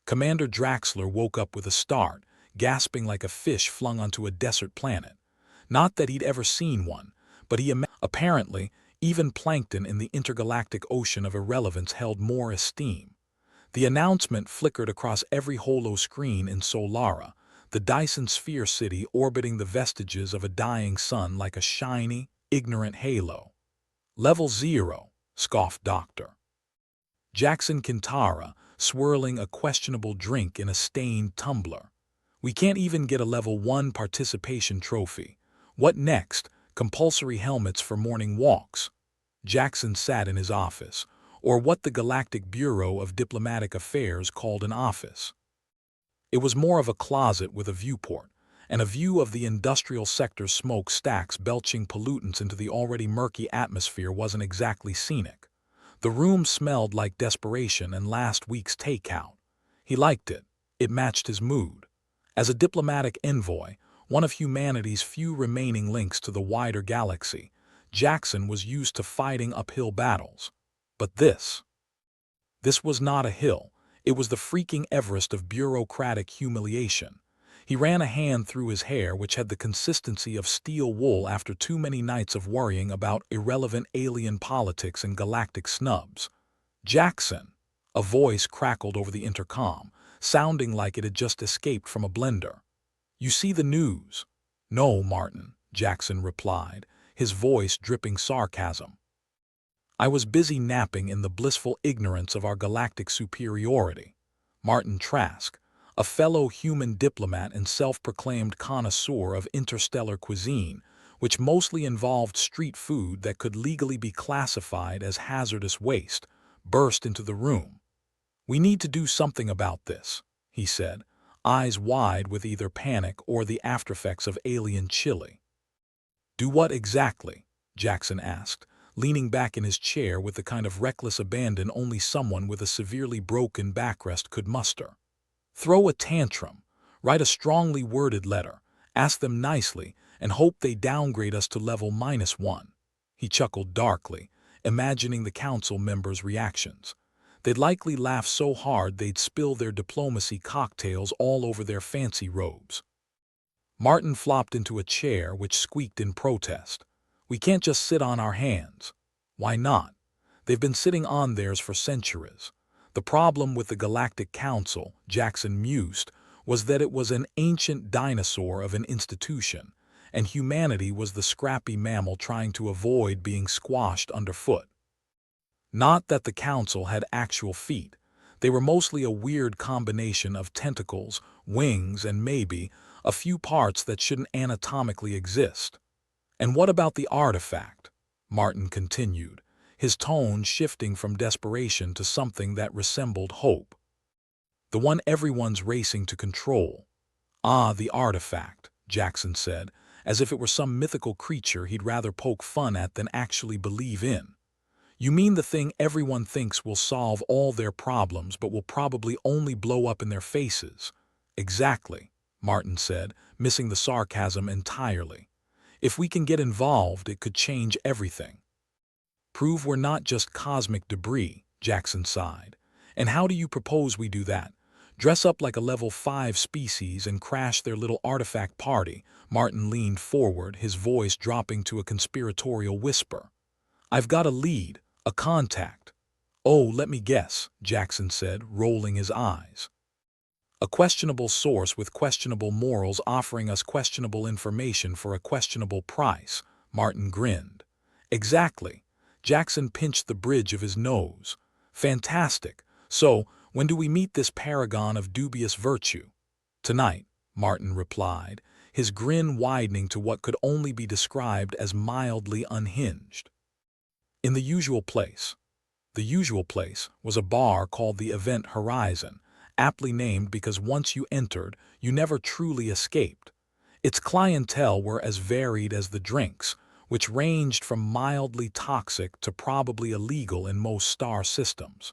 Commander Draxler woke up with a start, gasping like a fish flung onto a desert planet. Not that he'd ever seen one, but apparently, even plankton in the intergalactic ocean of irrelevance held more esteem. The announcement flickered across every holo screen in Solara, the Dyson Sphere city orbiting the vestiges of a dying sun like a shiny, ignorant halo. "Level 0, scoffed Dr. Jackson Kintara, swirling a questionable drink in a stained tumbler. "We can't even get a Level 1 participation trophy. What next? Compulsory helmets for morning walks." Jackson sat in his office, or what the Galactic Bureau of Diplomatic Affairs called an office. It was more of a closet with a viewport, and a view of the industrial sector smokestacks belching pollutants into the already murky atmosphere wasn't exactly scenic. The room smelled like desperation and last week's takeout. He liked it. It matched his mood. As a diplomatic envoy, one of humanity's few remaining links to the wider galaxy, Jackson was used to fighting uphill battles. But this was not a hill. It was the freaking Everest of bureaucratic humiliation. He ran a hand through his hair, which had the consistency of steel wool after too many nights of worrying about irrelevant alien politics and galactic snubs. "Jackson," a voice crackled over the intercom, sounding like it had just escaped from a blender. "You see the news?" "No, Martin," Jackson replied, his voice dripping sarcasm. "I was busy napping in the blissful ignorance of our galactic superiority." Martin Trask, a fellow human diplomat and self-proclaimed connoisseur of interstellar cuisine, which mostly involved street food that could legally be classified as hazardous waste, burst into the room. "We need to do something about this," he said, eyes wide with either panic or the aftereffects of alien chili. "Do what exactly?" Jackson asked, leaning back in his chair with the kind of reckless abandon only someone with a severely broken backrest could muster. "Throw a tantrum, write a strongly worded letter, ask them nicely, and hope they downgrade us to level -1. He chuckled darkly, imagining the council members' reactions. They'd likely laugh so hard they'd spill their diplomacy cocktails all over their fancy robes. Martin flopped into a chair which squeaked in protest. "We can't just sit on our hands." "Why not? They've been sitting on theirs for centuries. The problem with the Galactic Council," Jackson mused, "was that it was an ancient dinosaur of an institution, and humanity was the scrappy mammal trying to avoid being squashed underfoot. Not that the Council had actual feet. They were mostly a weird combination of tentacles, wings, and maybe a few parts that shouldn't anatomically exist." "And what about the artifact?" Martin continued, his tone shifting from desperation to something that resembled hope. "The one everyone's racing to control." "Ah, the artifact," Jackson said, as if it were some mythical creature he'd rather poke fun at than actually believe in. "You mean the thing everyone thinks will solve all their problems but will probably only blow up in their faces?" "Exactly," Martin said, missing the sarcasm entirely. "If we can get involved, it could change everything." "Prove we're not just cosmic debris," Jackson sighed. "And how do you propose we do that? Dress up like a level 5 species and crash their little artifact party?" Martin leaned forward, his voice dropping to a conspiratorial whisper. "I've got a lead, a contact." "Oh, let me guess," Jackson said, rolling his eyes. "A questionable source with questionable morals offering us questionable information for a questionable price," Martin grinned. "Exactly." Jackson pinched the bridge of his nose. "Fantastic. So, when do we meet this paragon of dubious virtue?" "Tonight," Martin replied, his grin widening to what could only be described as mildly unhinged. "In the usual place." The usual place was a bar called the Event Horizon, aptly named because once you entered, you never truly escaped. Its clientele were as varied as the drinks, which ranged from mildly toxic to probably illegal in most star systems.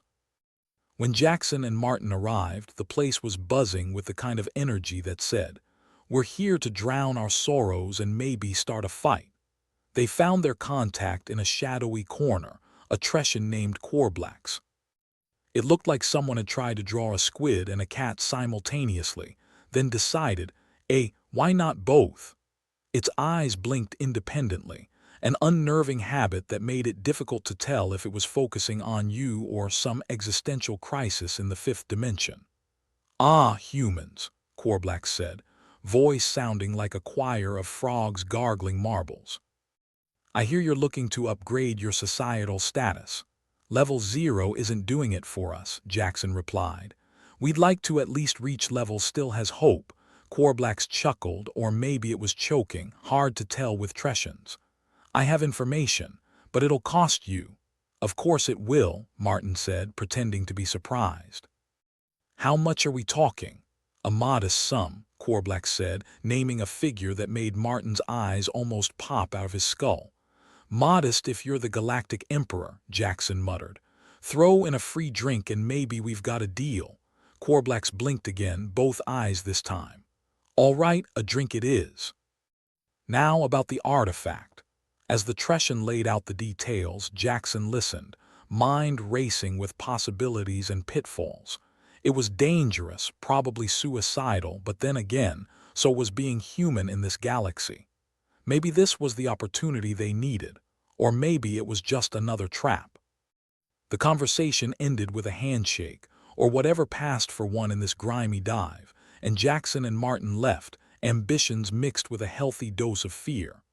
When Jackson and Martin arrived, the place was buzzing with the kind of energy that said, "We're here to drown our sorrows and maybe start a fight." They found their contact in a shadowy corner, a Trescian named Corblax. It looked like someone had tried to draw a squid and a cat simultaneously, then decided, why not both? Its eyes blinked independently, an unnerving habit that made it difficult to tell if it was focusing on you or some existential crisis in the fifth dimension. "Ah, humans," Korblax said, voice sounding like a choir of frogs gargling marbles. "I hear you're looking to upgrade your societal status. Level 0 isn't doing it for us," Jackson replied. "We'd like to at least reach level still has hope." Korblax chuckled, or maybe it was choking, hard to tell with Trescians. "I have information, but it'll cost you." "Of course it will," Martin said, pretending to be surprised. "How much are we talking?" "A modest sum," Korblax said, naming a figure that made Martin's eyes almost pop out of his skull. "Modest if you're the Galactic Emperor," Jackson muttered. "Throw in a free drink and maybe we've got a deal." Korblax blinked again, both eyes this time. "All right, a drink it is." Now about the artifact. As the Trescian laid out the details, Jackson listened, mind racing with possibilities and pitfalls. It was dangerous, probably suicidal, but then again, so was being human in this galaxy. Maybe this was the opportunity they needed, or maybe it was just another trap. The conversation ended with a handshake, or whatever passed for one in this grimy dive, and Jackson and Martin left, ambitions mixed with a healthy dose of fear.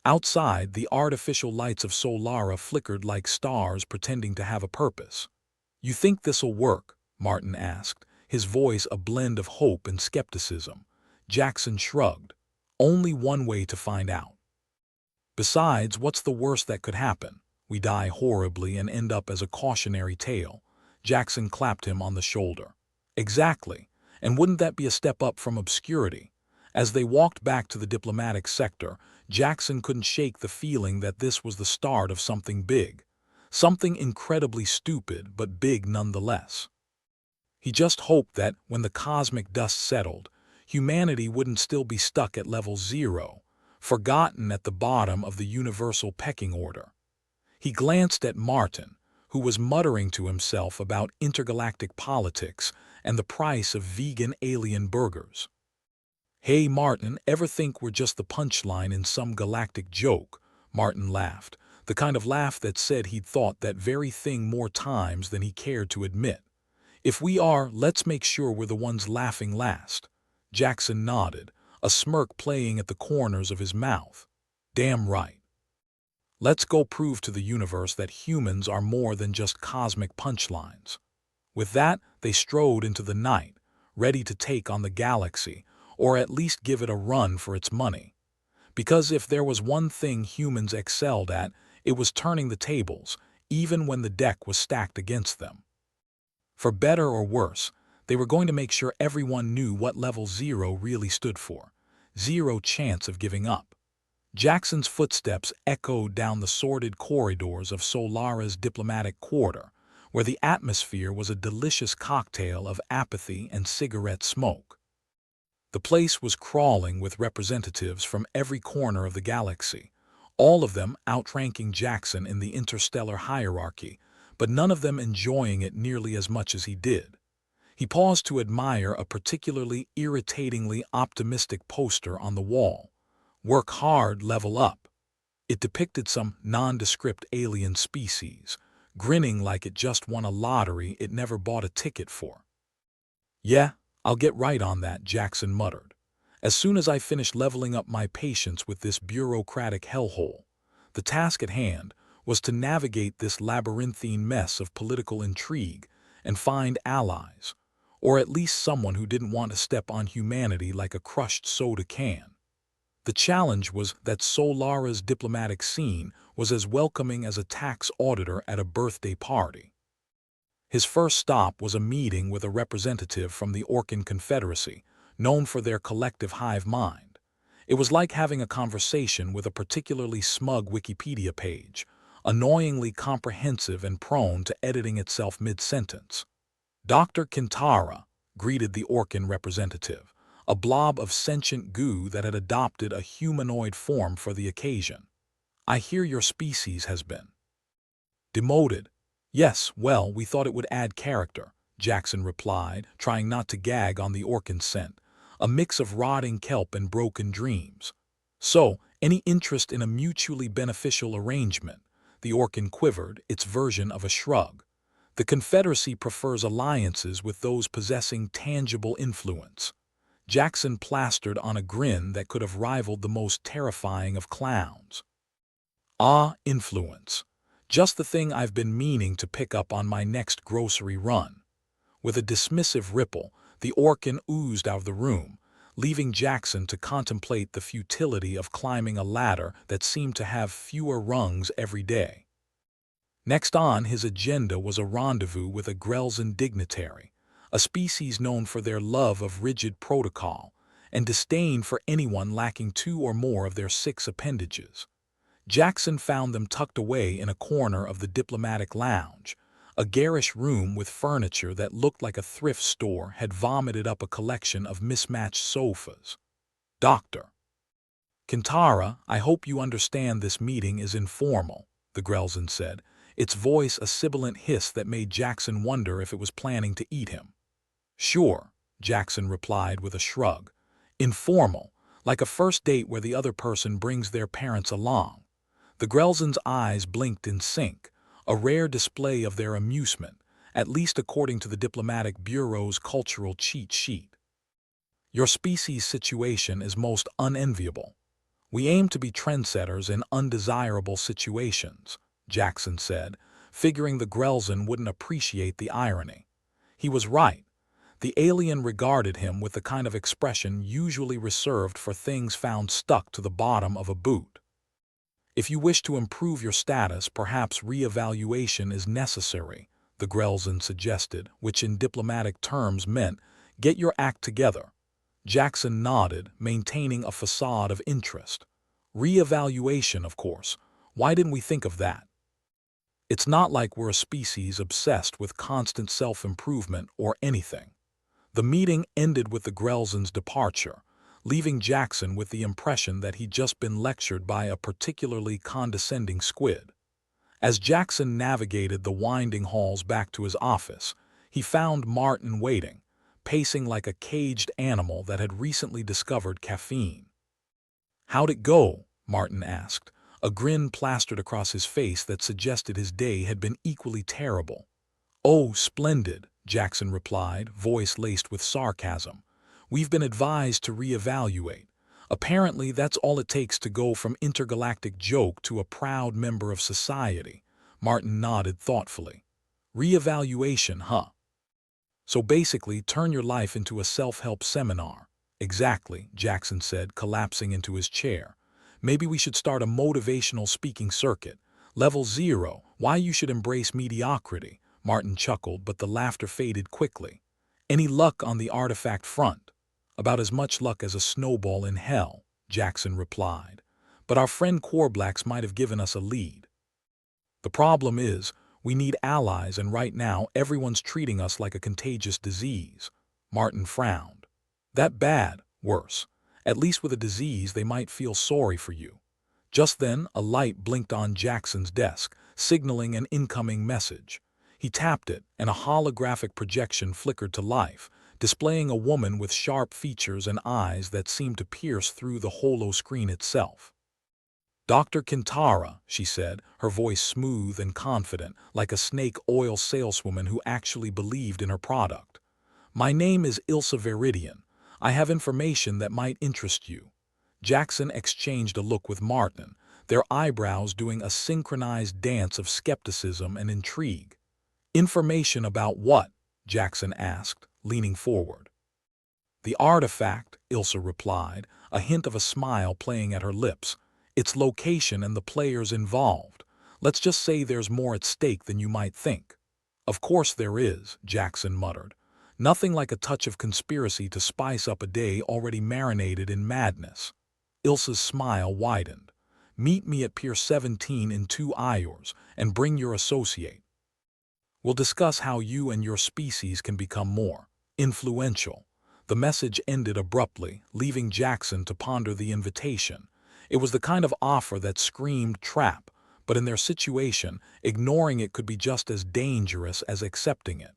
Outside, the artificial lights of Solara flickered like stars pretending to have a purpose. "You think this'll work?" Martin asked, his voice a blend of hope and skepticism. Jackson shrugged. "Only one way to find out. Besides, what's the worst that could happen? We die horribly and end up as a cautionary tale." Jackson clapped him on the shoulder. "Exactly. And wouldn't that be a step up from obscurity?" As they walked back to the diplomatic sector, Jackson couldn't shake the feeling that this was the start of something big. Something incredibly stupid, but big nonetheless. He just hoped that, when the cosmic dust settled, humanity wouldn't still be stuck at level 0, forgotten at the bottom of the universal pecking order. He glanced at Martin, who was muttering to himself about intergalactic politics and the price of vegan alien burgers. "Hey Martin, ever think we're just the punchline in some galactic joke?" Martin laughed, the kind of laugh that said he'd thought that very thing more times than he cared to admit. "If we are, let's make sure we're the ones laughing last." Jackson nodded, a smirk playing at the corners of his mouth. "Damn right. Let's go prove to the universe that humans are more than just cosmic punchlines." With that, they strode into the night, ready to take on the galaxy, or at least give it a run for its money. Because if there was one thing humans excelled at, it was turning the tables, even when the deck was stacked against them. For better or worse, they were going to make sure everyone knew what level 0 really stood for. Zero chance of giving up. Jackson's footsteps echoed down the sordid corridors of Solara's diplomatic quarter, where the atmosphere was a delicious cocktail of apathy and cigarette smoke. The place was crawling with representatives from every corner of the galaxy, all of them outranking Jackson in the interstellar hierarchy, but none of them enjoying it nearly as much as he did. He paused to admire a particularly irritatingly optimistic poster on the wall. "Work hard, level up." It depicted some nondescript alien species, grinning like it just won a lottery it never bought a ticket for. "Yeah, I'll get right on that," Jackson muttered. "As soon as I finish leveling up my patience with this bureaucratic hellhole." The task at hand was to navigate this labyrinthine mess of political intrigue and find allies, or at least someone who didn't want to step on humanity like a crushed soda can. The challenge was that Solara's diplomatic scene was as welcoming as a tax auditor at a birthday party. His first stop was a meeting with a representative from the Orcan Confederacy, known for their collective hive mind. It was like having a conversation with a particularly smug Wikipedia page, annoyingly comprehensive and prone to editing itself mid-sentence. "Dr. Kintara," greeted the Orcan representative, a blob of sentient goo that had adopted a humanoid form for the occasion. "I hear your species has been demoted." Yes, well, we thought it would add character, Jackson replied, trying not to gag on the Orkin scent, a mix of rotting kelp and broken dreams. So, any interest in a mutually beneficial arrangement? The Orkin quivered, its version of a shrug. The Confederacy prefers alliances with those possessing tangible influence. Jackson plastered on a grin that could have rivaled the most terrifying of clowns. Ah, influence. Just the thing I've been meaning to pick up on my next grocery run. With a dismissive ripple, the Orkin oozed out of the room, leaving Jackson to contemplate the futility of climbing a ladder that seemed to have fewer rungs every day. Next on his agenda was a rendezvous with a Grelzan dignitary, a species known for their love of rigid protocol and disdain for anyone lacking 2 or more of their 6 appendages. Jackson found them tucked away in a corner of the diplomatic lounge, a garish room with furniture that looked like a thrift store had vomited up a collection of mismatched sofas. Dr. Kintara, I hope you understand this meeting is informal, the Grelzan said, its voice a sibilant hiss that made Jackson wonder if it was planning to eat him. Sure, Jackson replied with a shrug. Informal, like a first date where the other person brings their parents along. The Grelzan's eyes blinked in sync, a rare display of their amusement, at least according to the Diplomatic Bureau's cultural cheat sheet. Your species' situation is most unenviable. We aim to be trendsetters in undesirable situations, Jackson said, figuring the Grelzan wouldn't appreciate the irony. He was right. The alien regarded him with the kind of expression usually reserved for things found stuck to the bottom of a boot. If you wish to improve your status, perhaps re-evaluation is necessary, the Grelzan suggested, which in diplomatic terms meant, get your act together. Jackson nodded, maintaining a facade of interest. Re-evaluation, of course. Why didn't we think of that? It's not like we're a species obsessed with constant self-improvement or anything. The meeting ended with the Grelzan's departure, leaving Jackson with the impression that he'd just been lectured by a particularly condescending squid. As Jackson navigated the winding halls back to his office, he found Martin waiting, pacing like a caged animal that had recently discovered caffeine. How'd it go? Martin asked, a grin plastered across his face that suggested his day had been equally terrible. Oh, splendid, Jackson replied, voice laced with sarcasm. We've been advised to reevaluate. Apparently, that's all it takes to go from intergalactic joke to a proud member of society. Martin nodded thoughtfully. Reevaluation, huh? So basically, turn your life into a self-help seminar. Exactly, Jackson said, collapsing into his chair. Maybe we should start a motivational speaking circuit. Level 0, why you should embrace mediocrity. Martin chuckled, but the laughter faded quickly. Any luck on the artifact front? About as much luck as a snowball in hell, Jackson replied. But our friend Corblax might have given us a lead. The problem is, we need allies, and right now everyone's treating us like a contagious disease. Martin frowned. That bad? Worse. At least with a disease they might feel sorry for you. Just then, a light blinked on Jackson's desk, signaling an incoming message. He tapped it, and a holographic projection flickered to life, displaying a woman with sharp features and eyes that seemed to pierce through the holoscreen itself. Dr. Kintara, she said, her voice smooth and confident, like a snake oil saleswoman who actually believed in her product. My name is Ilsa Veridian. I have information that might interest you. Jackson exchanged a look with Martin, their eyebrows doing a synchronized dance of skepticism and intrigue. Information about what? Jackson asked, leaning forward. The artifact, Ilsa replied, a hint of a smile playing at her lips. Its location and the players involved. Let's just say there's more at stake than you might think. Of course there is, Jackson muttered. Nothing like a touch of conspiracy to spice up a day already marinated in madness. Ilsa's smile widened. Meet me at Pier 17 in 2 hours and bring your associate. We'll discuss how you and your species can become more influential. The message ended abruptly, leaving Jackson to ponder the invitation. It was the kind of offer that screamed trap, but in their situation, ignoring it could be just as dangerous as accepting it.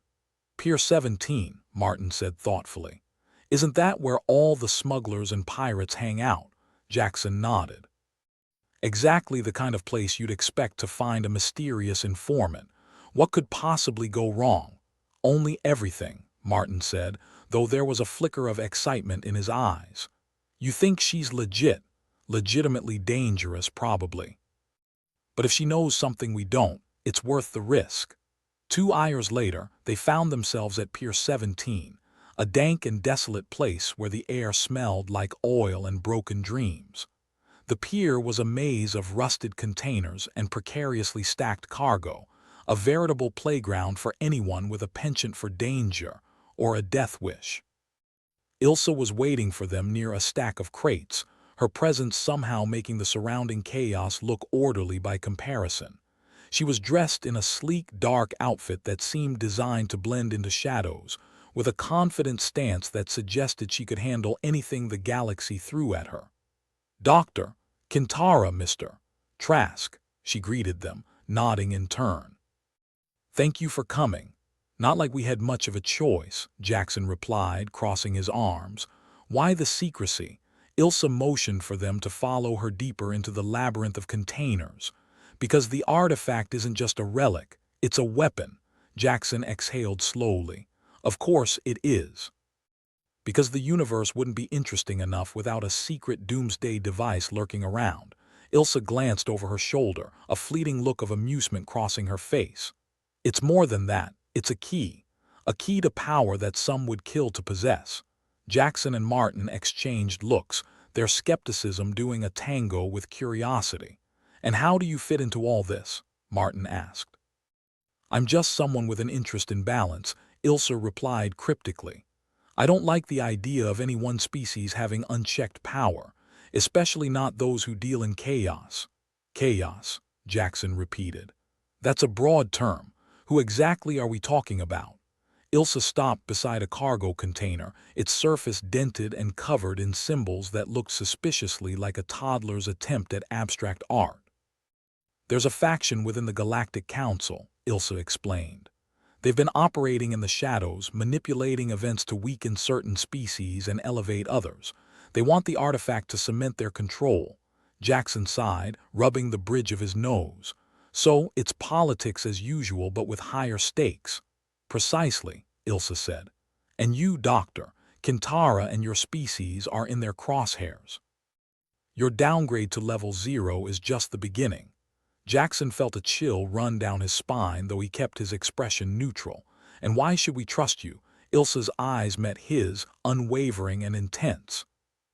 Pier 17, Martin said thoughtfully. Isn't that where all the smugglers and pirates hang out? Jackson nodded. Exactly the kind of place you'd expect to find a mysterious informant. What could possibly go wrong? Only everything, Martin said, though there was a flicker of excitement in his eyes. You think she's legit, legitimately dangerous probably. But if she knows something we don't, it's worth the risk. 2 hours later, they found themselves at Pier 17, a dank and desolate place where the air smelled like oil and broken dreams. The pier was a maze of rusted containers and precariously stacked cargo, a veritable playground for anyone with a penchant for danger or a death wish. Ilsa was waiting for them near a stack of crates, her presence somehow making the surrounding chaos look orderly by comparison. She was dressed in a sleek, dark outfit that seemed designed to blend into shadows, with a confident stance that suggested she could handle anything the galaxy threw at her. Dr. Kintara, Mr. Trask, she greeted them, nodding in turn. Thank you for coming. Not like we had much of a choice, Jackson replied, crossing his arms. Why the secrecy? Ilsa motioned for them to follow her deeper into the labyrinth of containers. Because the artifact isn't just a relic, it's a weapon, Jackson exhaled slowly. Of course it is. Because the universe wouldn't be interesting enough without a secret doomsday device lurking around. Ilsa glanced over her shoulder, a fleeting look of amusement crossing her face. It's more than that. It's a key to power that some would kill to possess. Jackson and Martin exchanged looks, their skepticism doing a tango with curiosity. And how do you fit into all this? Martin asked. I'm just someone with an interest in balance, Ilsa replied cryptically. I don't like the idea of any one species having unchecked power, especially not those who deal in chaos. Chaos, Jackson repeated. That's a broad term. Who exactly are we talking about? Ilsa stopped beside a cargo container, its surface dented and covered in symbols that looked suspiciously like a toddler's attempt at abstract art. There's a faction within the Galactic Council, Ilsa explained. They've been operating in the shadows, manipulating events to weaken certain species and elevate others. They want the artifact to cement their control. Jackson sighed, rubbing the bridge of his nose. So, it's politics as usual but with higher stakes. Precisely, Ilsa said. And you, Doctor, Kintara and your species are in their crosshairs. Your downgrade to level 0 is just the beginning. Jackson felt a chill run down his spine, though he kept his expression neutral. And why should we trust you? Ilsa's eyes met his, unwavering and intense.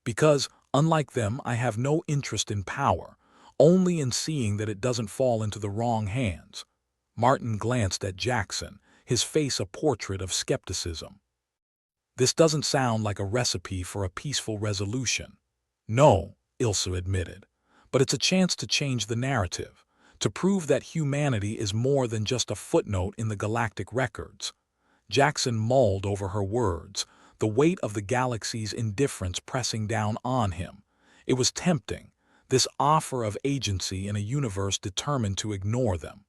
Because, unlike them, I have no interest in power, only in seeing that it doesn't fall into the wrong hands. Martin glanced at Jackson, his face a portrait of skepticism. This doesn't sound like a recipe for a peaceful resolution. No, Ilsa admitted, but it's a chance to change the narrative, to prove that humanity is more than just a footnote in the galactic records. Jackson mulled over her words, the weight of the galaxy's indifference pressing down on him. It was tempting, this offer of agency in a universe determined to ignore them.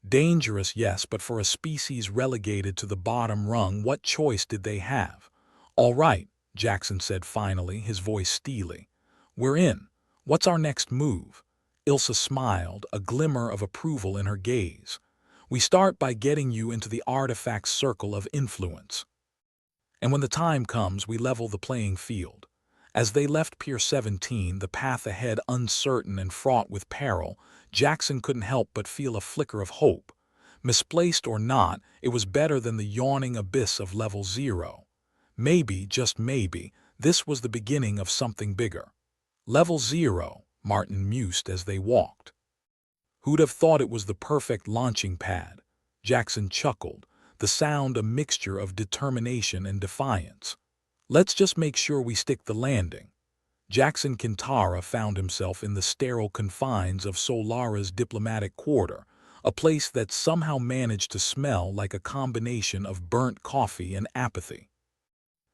Dangerous, yes, but for a species relegated to the bottom rung, what choice did they have? All right, Jackson said finally, his voice steely. We're in. What's our next move? Ilsa smiled, a glimmer of approval in her gaze. We start by getting you into the artifact's circle of influence. And when the time comes, we level the playing field. As they left Pier 17, the path ahead uncertain and fraught with peril, Jackson couldn't help but feel a flicker of hope. Misplaced or not, it was better than the yawning abyss of level 0. Maybe, just maybe, this was the beginning of something bigger. Level 0, Martin mused as they walked. Who'd have thought it was the perfect launching pad? Jackson chuckled, the sound a mixture of determination and defiance. Let's just make sure we stick the landing. Jackson Kintara found himself in the sterile confines of Solara's diplomatic quarter, a place that somehow managed to smell like a combination of burnt coffee and apathy.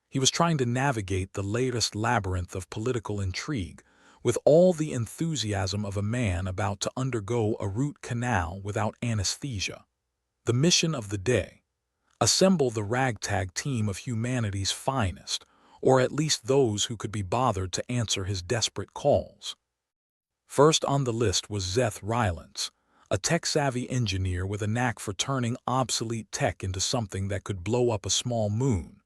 He was trying to navigate the latest labyrinth of political intrigue, with all the enthusiasm of a man about to undergo a root canal without anesthesia. The mission of the day: assemble the ragtag team of humanity's finest, or at least those who could be bothered to answer his desperate calls. First on the list was Zeth Rylance, a tech-savvy engineer with a knack for turning obsolete tech into something that could blow up a small moon.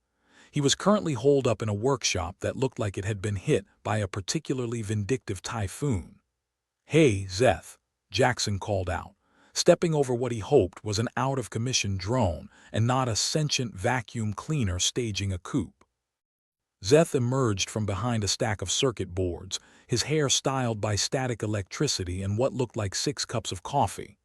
He was currently holed up in a workshop that looked like it had been hit by a particularly vindictive typhoon. "Hey, Zeth," Jackson called out, stepping over what he hoped was an out-of-commission drone and not a sentient vacuum cleaner staging a coup. Zeth emerged from behind a stack of circuit boards, his hair styled by static electricity and what looked like 6 cups of coffee.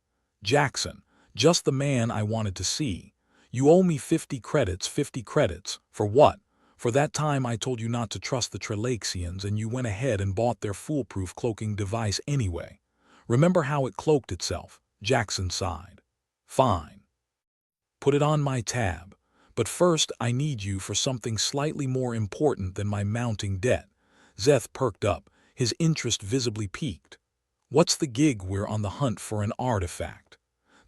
"Jackson, just the man I wanted to see. You owe me 50 credits, 50 credits. For what? For that time I told you not to trust the Trelaxians and you went ahead and bought their foolproof cloaking device anyway. Remember how it cloaked itself?" Jackson sighed. "Fine. Put it on my tab. But first I need you for something slightly more important than my mounting debt." Zeth perked up, his interest visibly piqued. "What's the gig? We're on the hunt for an artifact.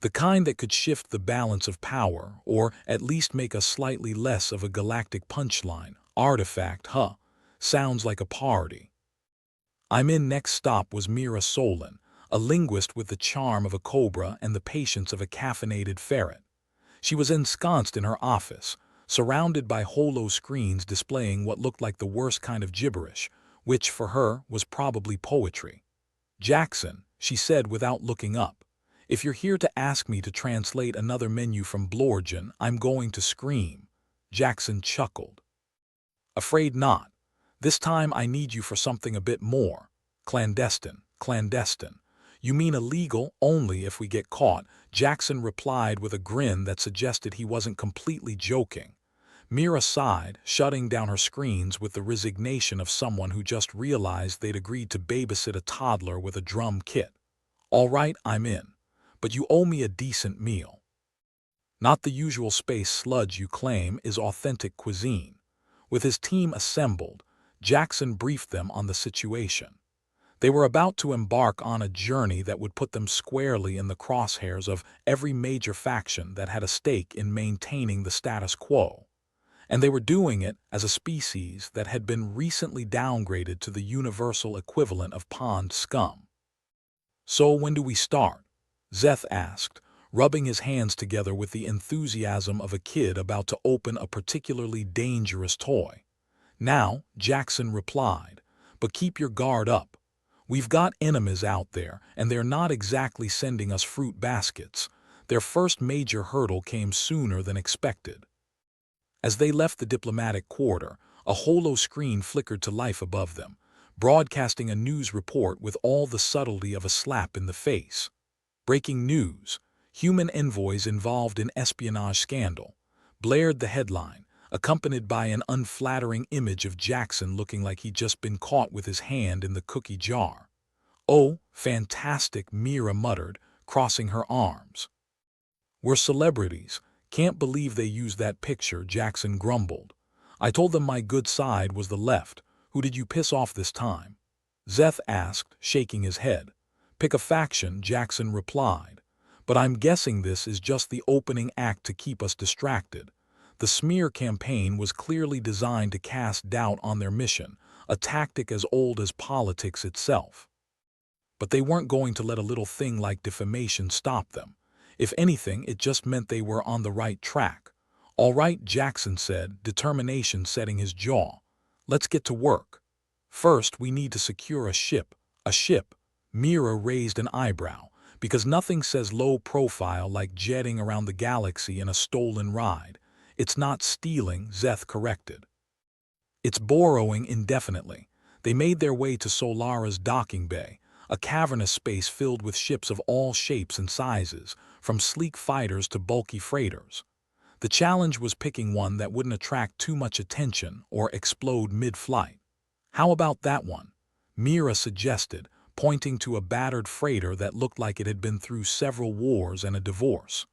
The kind that could shift the balance of power, or at least make us slightly less of a galactic punchline. Artifact, huh? Sounds like a party." "I'm in." Next stop was Mira Solon, a linguist with the charm of a cobra and the patience of a caffeinated ferret. She was ensconced in her office, surrounded by holo screens displaying what looked like the worst kind of gibberish, which, for her, was probably poetry. "Jackson," she said without looking up, "if you're here to ask me to translate another menu from Blorgen, I'm going to scream." Jackson chuckled. "Afraid not. This time I need you for something a bit more clandestine." "Clandestine? You mean illegal only if we get caught," Jackson replied with a grin that suggested he wasn't completely joking. Mira sighed, shutting down her screens with the resignation of someone who just realized they'd agreed to babysit a toddler with a drum kit. "All right, I'm in. But you owe me a decent meal. Not the usual space sludge you claim is authentic cuisine." With his team assembled, Jackson briefed them on the situation. They were about to embark on a journey that would put them squarely in the crosshairs of every major faction that had a stake in maintaining the status quo. And they were doing it as a species that had been recently downgraded to the universal equivalent of pond scum. "So when do we start?" Zeth asked, rubbing his hands together with the enthusiasm of a kid about to open a particularly dangerous toy. "Now," Jackson replied, "but keep your guard up. We've got enemies out there, and they're not exactly sending us fruit baskets." Their first major hurdle came sooner than expected. As they left the diplomatic quarter, a holo screen flickered to life above them, broadcasting a news report with all the subtlety of a slap in the face. "Breaking news: human envoys involved in espionage scandal," blared the headline, accompanied by an unflattering image of Jackson looking like he'd just been caught with his hand in the cookie jar. "Oh, fantastic," Mira muttered, crossing her arms. "We're celebrities. Can't believe they used that picture," Jackson grumbled. "I told them my good side was the left. Who did you piss off this time?" Zeth asked, shaking his head. "Pick a faction," Jackson replied. "But I'm guessing this is just the opening act to keep us distracted." The smear campaign was clearly designed to cast doubt on their mission, a tactic as old as politics itself. But they weren't going to let a little thing like defamation stop them. If anything, it just meant they were on the right track. "All right," Jackson said, determination setting his jaw. "Let's get to work. First, we need to secure a ship." "A ship?" Mira raised an eyebrow, because nothing says low profile like jetting around the galaxy in a stolen ride. "It's not stealing," Zeth corrected. "It's borrowing indefinitely." They made their way to Solara's docking bay, a cavernous space filled with ships of all shapes and sizes, from sleek fighters to bulky freighters. The challenge was picking one that wouldn't attract too much attention or explode mid-flight. "How about that one?" Mira suggested, pointing to a battered freighter that looked like it had been through several wars and a divorce.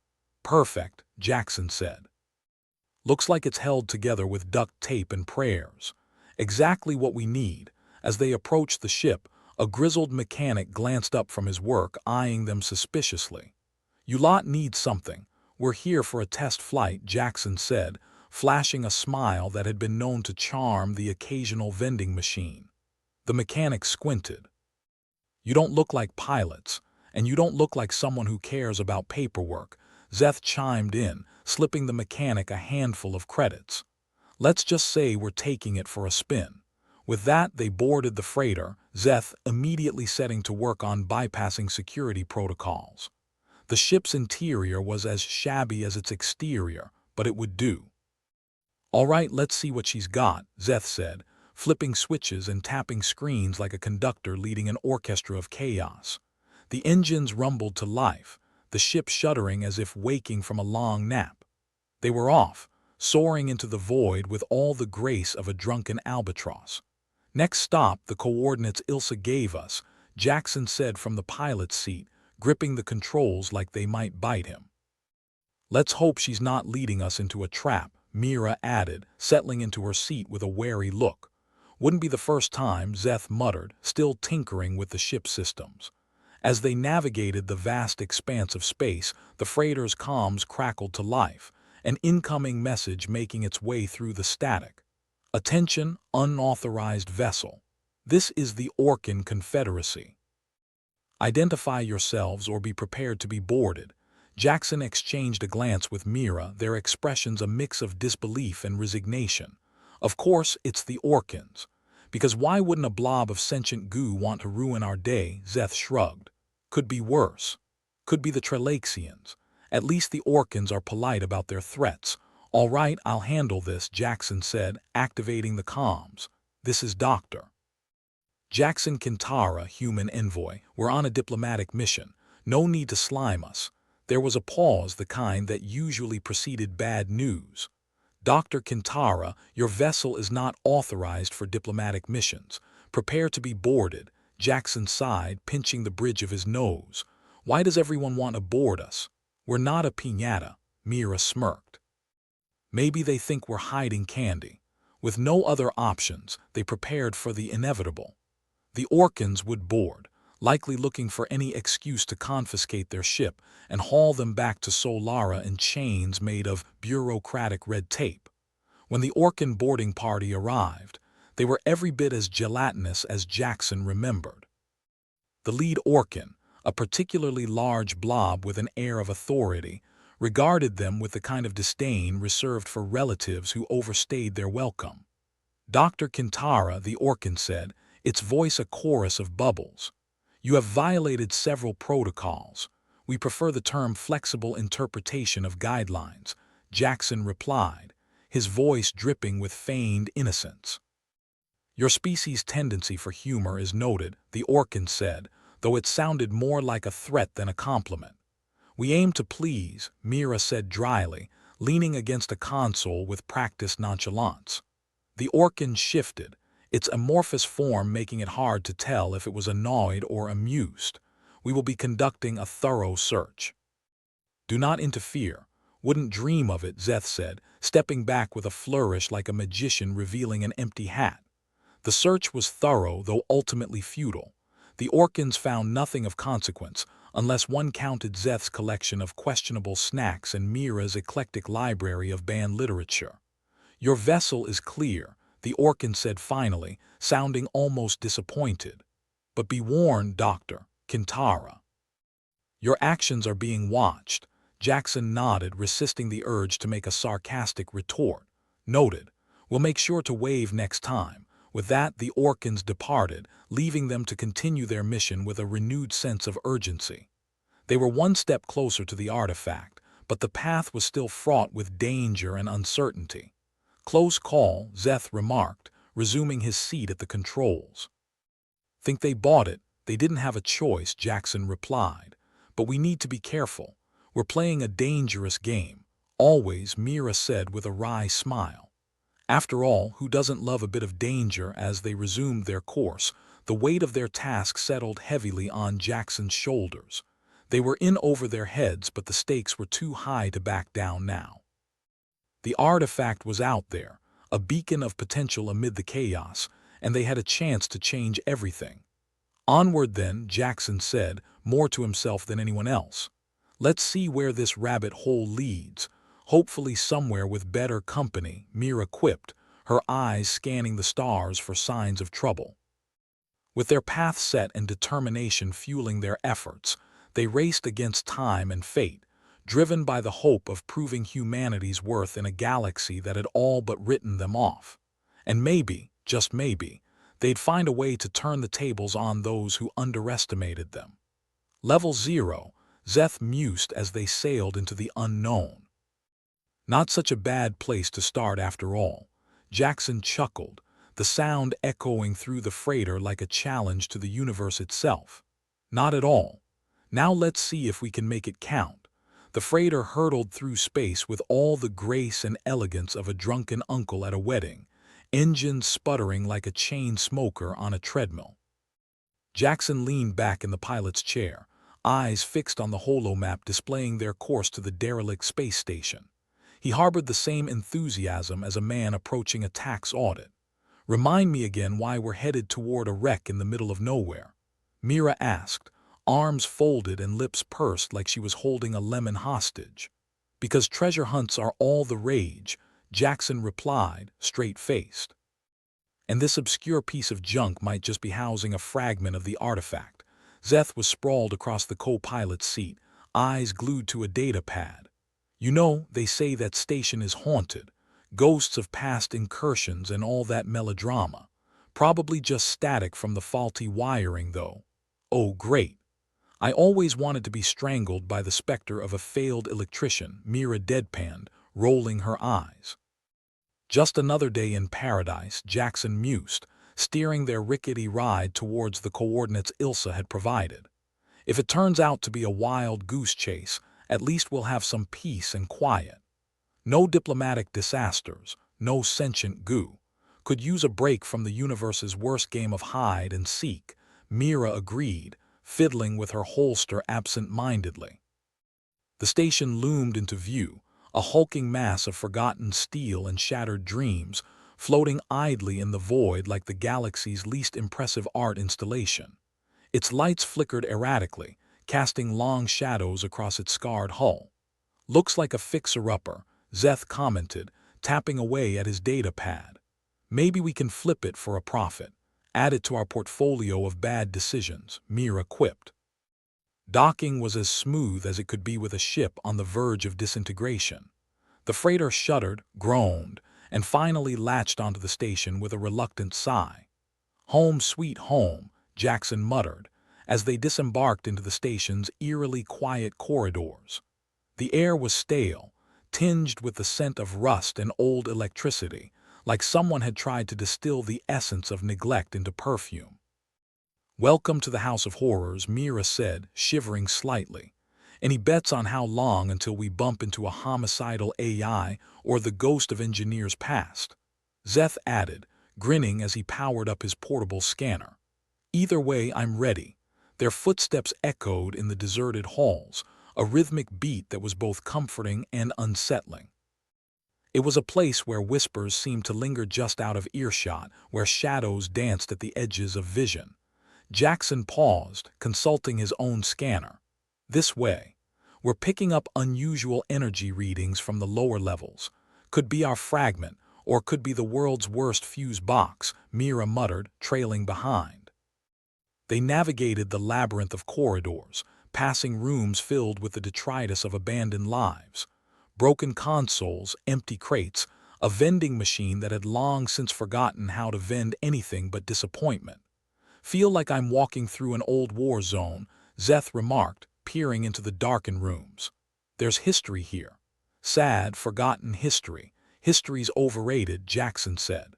"Perfect," Jackson said. "Looks like it's held together with duct tape and prayers. Exactly what we need." As they approached the ship, A grizzled mechanic glanced up from his work, eyeing them suspiciously. "You lot need something. We're here for a test flight," Jackson said, flashing a smile that had been known to charm the occasional vending machine. The mechanic squinted. "You don't look like pilots, and you don't look like someone who cares about paperwork," Zeth chimed in, slipping the mechanic a handful of credits. "Let's just say we're taking it for a spin." With that, they boarded the freighter, Zeth immediately setting to work on bypassing security protocols. The ship's interior was as shabby as its exterior, but it would do. "All right, let's see what she's got," Zeth said, flipping switches and tapping screens like a conductor leading an orchestra of chaos. The engines rumbled to life, the ship shuddering as if waking from a long nap. They were off, soaring into the void with all the grace of a drunken albatross. "Next stop, the coordinates Ilsa gave us," Jackson said from the pilot's seat, gripping the controls like they might bite him. "Let's hope she's not leading us into a trap," Mira added, settling into her seat with a wary look. "Wouldn't be the first time," Zeth muttered, still tinkering with the ship systems. As they navigated the vast expanse of space, the freighter's comms crackled to life, an incoming message making its way through the static. "Attention, unauthorized vessel. This is the Orcan Confederacy. Identify yourselves or be prepared to be boarded." Jackson exchanged a glance with Mira, their expressions a mix of disbelief and resignation. "Of course, it's the Orcans. Because why wouldn't a blob of sentient goo want to ruin our day?" Zeth shrugged. "Could be worse. Could be the Trelaxians. At least the Orcans are polite about their threats." "All right, I'll handle this," Jackson said, activating the comms. "This is Dr. Jackson Kintara, human envoy. We're on a diplomatic mission. No need to slime us." There was a pause, the kind that usually preceded bad news. "Dr. Kintara, your vessel is not authorized for diplomatic missions. Prepare to be boarded." Jackson sighed, pinching the bridge of his nose. "Why does everyone want to board us? We're not a piñata," Mira smirked. "Maybe they think we're hiding candy." With no other options, they prepared for the inevitable. The Orcans would board, likely looking for any excuse to confiscate their ship and haul them back to Solara in chains made of bureaucratic red tape. When the Orcan boarding party arrived, they were every bit as gelatinous as Jackson remembered. The lead Orcan, a particularly large blob with an air of authority, regarded them with the kind of disdain reserved for relatives who overstayed their welcome. "Dr. Kintara," the Orcan said, its voice a chorus of bubbles. "You have violated several protocols. We prefer the term flexible interpretation of guidelines," Jackson replied, his voice dripping with feigned innocence. "Your species' tendency for humor is noted," the Orcan said, though it sounded more like a threat than a compliment. "We aim to please," Mira said dryly, leaning against a console with practiced nonchalance. The Orcan shifted, its amorphous form making it hard to tell if it was annoyed or amused. "We will be conducting a thorough search." "Do not interfere. Wouldn't dream of it," Zeth said, stepping back with a flourish like a magician revealing an empty hat. The search was thorough, though ultimately futile. The Orcans found nothing of consequence, unless one counted Zeth's collection of questionable snacks and Mira's eclectic library of banned literature. "Your vessel is clear," the Orcan said finally, sounding almost disappointed. "But be warned, Dr. Kintara. Your actions are being watched." Jackson nodded, resisting the urge to make a sarcastic retort. "Noted. We'll make sure to wave next time." With that, the Orcans departed, leaving them to continue their mission with a renewed sense of urgency. They were one step closer to the artifact, but the path was still fraught with danger and uncertainty. "Close call," Zeth remarked, resuming his seat at the controls. "Think they bought it? They didn't have a choice," Jackson replied. "But we need to be careful. We're playing a dangerous game." "Always," Mira said with a wry smile. After all, who doesn't love a bit of danger? As they resumed their course, the weight of their task settled heavily on Jackson's shoulders. They were in over their heads, but the stakes were too high to back down now. The artifact was out there, a beacon of potential amid the chaos, and they had a chance to change everything. Onward then, Jackson said, more to himself than anyone else. Let's see where this rabbit hole leads. Hopefully somewhere with better company, Mira quipped, her eyes scanning the stars for signs of trouble. With their path set and determination fueling their efforts, they raced against time and fate, driven by the hope of proving humanity's worth in a galaxy that had all but written them off. And maybe, just maybe, they'd find a way to turn the tables on those who underestimated them. Level 0, Zeth mused as they sailed into the unknown. Not such a bad place to start after all. Jackson chuckled, the sound echoing through the freighter like a challenge to the universe itself. Not at all. Now let's see if we can make it count. The freighter hurtled through space with all the grace and elegance of a drunken uncle at a wedding, engines sputtering like a chain smoker on a treadmill. Jackson leaned back in the pilot's chair, eyes fixed on the holomap displaying their course to the derelict space station. He harbored the same enthusiasm as a man approaching a tax audit. "Remind me again why we're headed toward a wreck in the middle of nowhere?" Mira asked, arms folded and lips pursed like she was holding a lemon hostage. "Because treasure hunts are all the rage," Jackson replied, straight-faced. "And this obscure piece of junk might just be housing a fragment of the artifact." Zeth was sprawled across the co-pilot's seat, eyes glued to a data pad. "You know, they say that station is haunted. Ghosts of past incursions and all that melodrama. Probably just static from the faulty wiring, though." "Oh, great. I always wanted to be strangled by the specter of a failed electrician," Mira deadpanned, rolling her eyes. Just another day in paradise, Jackson mused, steering their rickety ride towards the coordinates Ilsa had provided. "If it turns out to be a wild goose chase, at least we'll have some peace and quiet. No diplomatic disasters, no sentient goo. Could use a break from the universe's worst game of hide and seek," Mira agreed, fiddling with her holster absent-mindedly. The station loomed into view, a hulking mass of forgotten steel and shattered dreams, floating idly in the void like the galaxy's least impressive art installation. Its lights flickered erratically, casting long shadows across its scarred hull. "Looks like a fixer-upper," Zeth commented, tapping away at his data pad. "Maybe we can flip it for a profit. Add it to our portfolio of bad decisions," Mira quipped. Docking was as smooth as it could be with a ship on the verge of disintegration. The freighter shuddered, groaned, and finally latched onto the station with a reluctant sigh. "Home sweet home," Jackson muttered, as they disembarked into the station's eerily quiet corridors. The air was stale, tinged with the scent of rust and old electricity, like someone had tried to distill the essence of neglect into perfume. "Welcome to the House of Horrors," Mira said, shivering slightly. "Any bets on how long until we bump into a homicidal AI or the ghost of engineers past?" Zeth added, grinning as he powered up his portable scanner. "Either way, I'm ready." Their footsteps echoed in the deserted halls, a rhythmic beat that was both comforting and unsettling. It was a place where whispers seemed to linger just out of earshot, where shadows danced at the edges of vision. Jackson paused, consulting his own scanner. "This way. We're picking up unusual energy readings from the lower levels. Could be our fragment, or could be the world's worst fuse box," Mira muttered, trailing behind. They navigated the labyrinth of corridors, passing rooms filled with the detritus of abandoned lives. Broken consoles, empty crates, a vending machine that had long since forgotten how to vend anything but disappointment. "Feel like I'm walking through an old war zone," Zeth remarked, peering into the darkened rooms. "There's history here. Sad, forgotten history. History's overrated," Jackson said.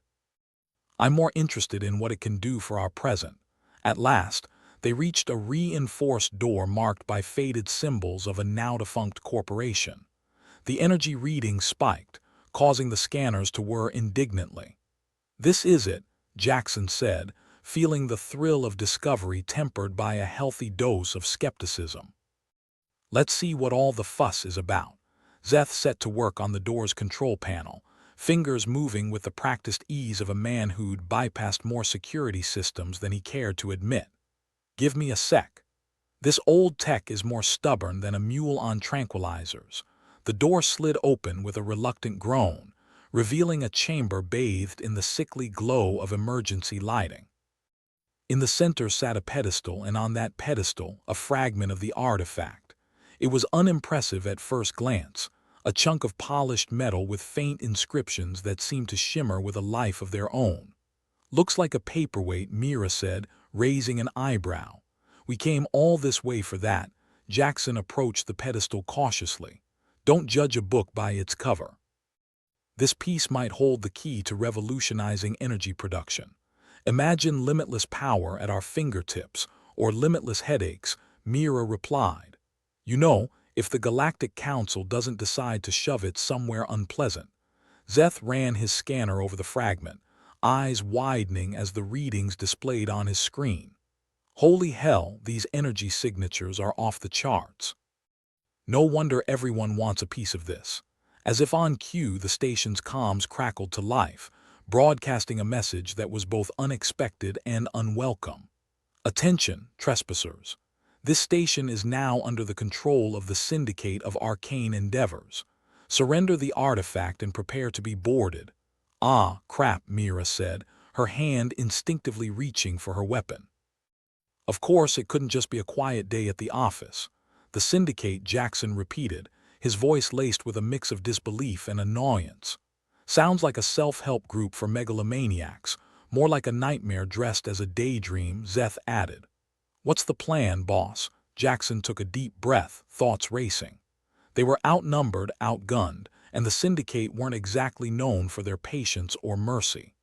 "I'm more interested in what it can do for our present." At last, they reached a reinforced door marked by faded symbols of a now-defunct corporation. The energy reading spiked, causing the scanners to whir indignantly. "This is it," Jackson said, feeling the thrill of discovery tempered by a healthy dose of skepticism. "Let's see what all the fuss is about." Zeth set to work on the door's control panel, fingers moving with the practiced ease of a man who'd bypassed more security systems than he cared to admit. Give me a sec. This old tech is more stubborn than a mule on tranquilizers. The door slid open with a reluctant groan, revealing a chamber bathed in the sickly glow of emergency lighting. In the center sat a pedestal, and on that pedestal, a fragment of the artifact. It was unimpressive at first glance, a chunk of polished metal with faint inscriptions that seemed to shimmer with a life of their own. Looks like a paperweight, Mira said, raising an eyebrow. We came all this way for that. Jackson approached the pedestal cautiously. Don't judge a book by its cover. This piece might hold the key to revolutionizing energy production. Imagine limitless power at our fingertips, or limitless headaches, Mira replied. You know, if the Galactic Council doesn't decide to shove it somewhere unpleasant. Zeth ran his scanner over the fragment, eyes widening as the readings displayed on his screen. Holy hell, these energy signatures are off the charts. No wonder everyone wants a piece of this. As if on cue, the station's comms crackled to life, broadcasting a message that was both unexpected and unwelcome. Attention, trespassers. This station is now under the control of the Syndicate of Arcane Endeavors. Surrender the artifact and prepare to be boarded. Ah, crap, Mira said, her hand instinctively reaching for her weapon. Of course, it couldn't just be a quiet day at the office. The Syndicate, Jackson repeated, his voice laced with a mix of disbelief and annoyance. Sounds like a self-help group for megalomaniacs, more like a nightmare dressed as a daydream, Zeth added. What's the plan, boss? Jackson took a deep breath, thoughts racing. They were outnumbered, outgunned, and the Syndicate weren't exactly known for their patience or mercy.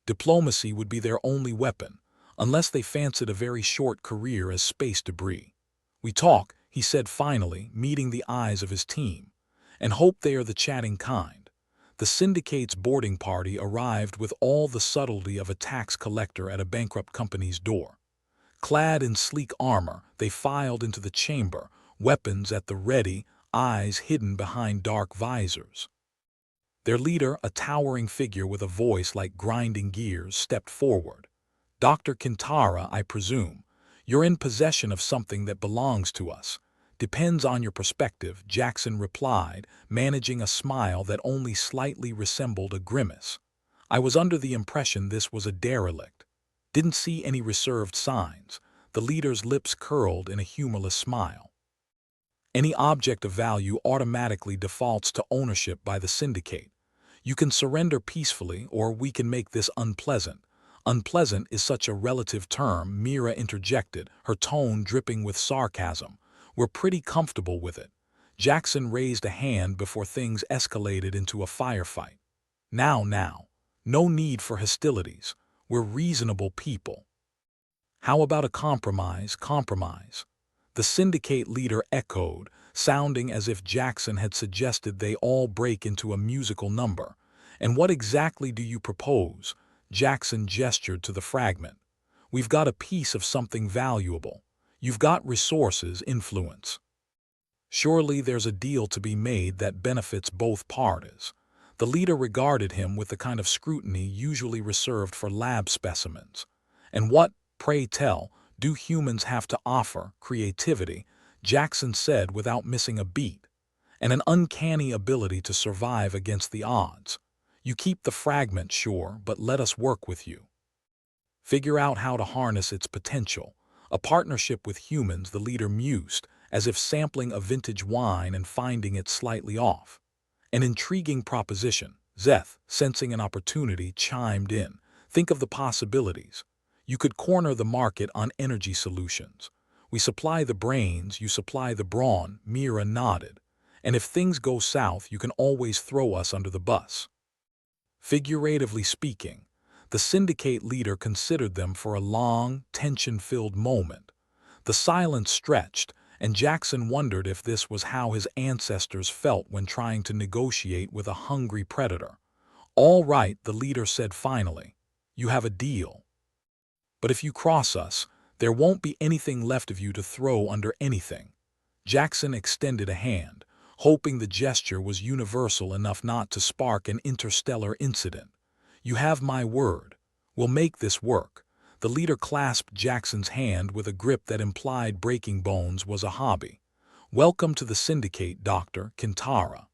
Diplomacy would be their only weapon, unless they fancied a very short career as space debris. We talk, he said finally, meeting the eyes of his team, and hope they are the chatting kind. The Syndicate's boarding party arrived with all the subtlety of a tax collector at a bankrupt company's door. Clad in sleek armor, they filed into the chamber, weapons at the ready, eyes hidden behind dark visors. Their leader, a towering figure with a voice like grinding gears, stepped forward. Dr. Kintara, I presume. You're in possession of something that belongs to us. Depends on your perspective, Jackson replied, managing a smile that only slightly resembled a grimace. I was under the impression this was a derelict. Didn't see any reserved signs. The leader's lips curled in a humorless smile. Any object of value automatically defaults to ownership by the Syndicate. You can surrender peacefully, or we can make this unpleasant. Unpleasant is such a relative term, Mira interjected, her tone dripping with sarcasm. We're pretty comfortable with it. Jackson raised a hand before things escalated into a firefight. Now, no need for hostilities. We're reasonable people. How about a compromise? The Syndicate leader echoed, sounding as if Jackson had suggested they all break into a musical number. And what exactly do you propose? Jackson gestured to the fragment. We've got a piece of something valuable. You've got resources, influence. Surely there's a deal to be made that benefits both parties. The leader regarded him with the kind of scrutiny usually reserved for lab specimens. And what, pray tell, do humans have to offer? Creativity, Jackson said without missing a beat, and an uncanny ability to survive against the odds. You keep the fragment, sure, but let us work with you. Figure out how to harness its potential. A partnership with humans, the leader mused, as if sampling a vintage wine and finding it slightly off. An intriguing proposition. Zeth, sensing an opportunity, chimed in. Think of the possibilities. You could corner the market on energy solutions. We supply the brains, you supply the brawn, Mira nodded. And if things go south, you can always throw us under the bus. Figuratively speaking, the Syndicate leader considered them for a long, tension-filled moment. The silence stretched, and Jackson wondered if this was how his ancestors felt when trying to negotiate with a hungry predator. All right, the leader said finally. You have a deal. But if you cross us, there won't be anything left of you to throw under anything. Jackson extended a hand, hoping the gesture was universal enough not to spark an interstellar incident. You have my word. We'll make this work. The leader clasped Jackson's hand with a grip that implied breaking bones was a hobby. "Welcome to the Syndicate, Dr. Kintara.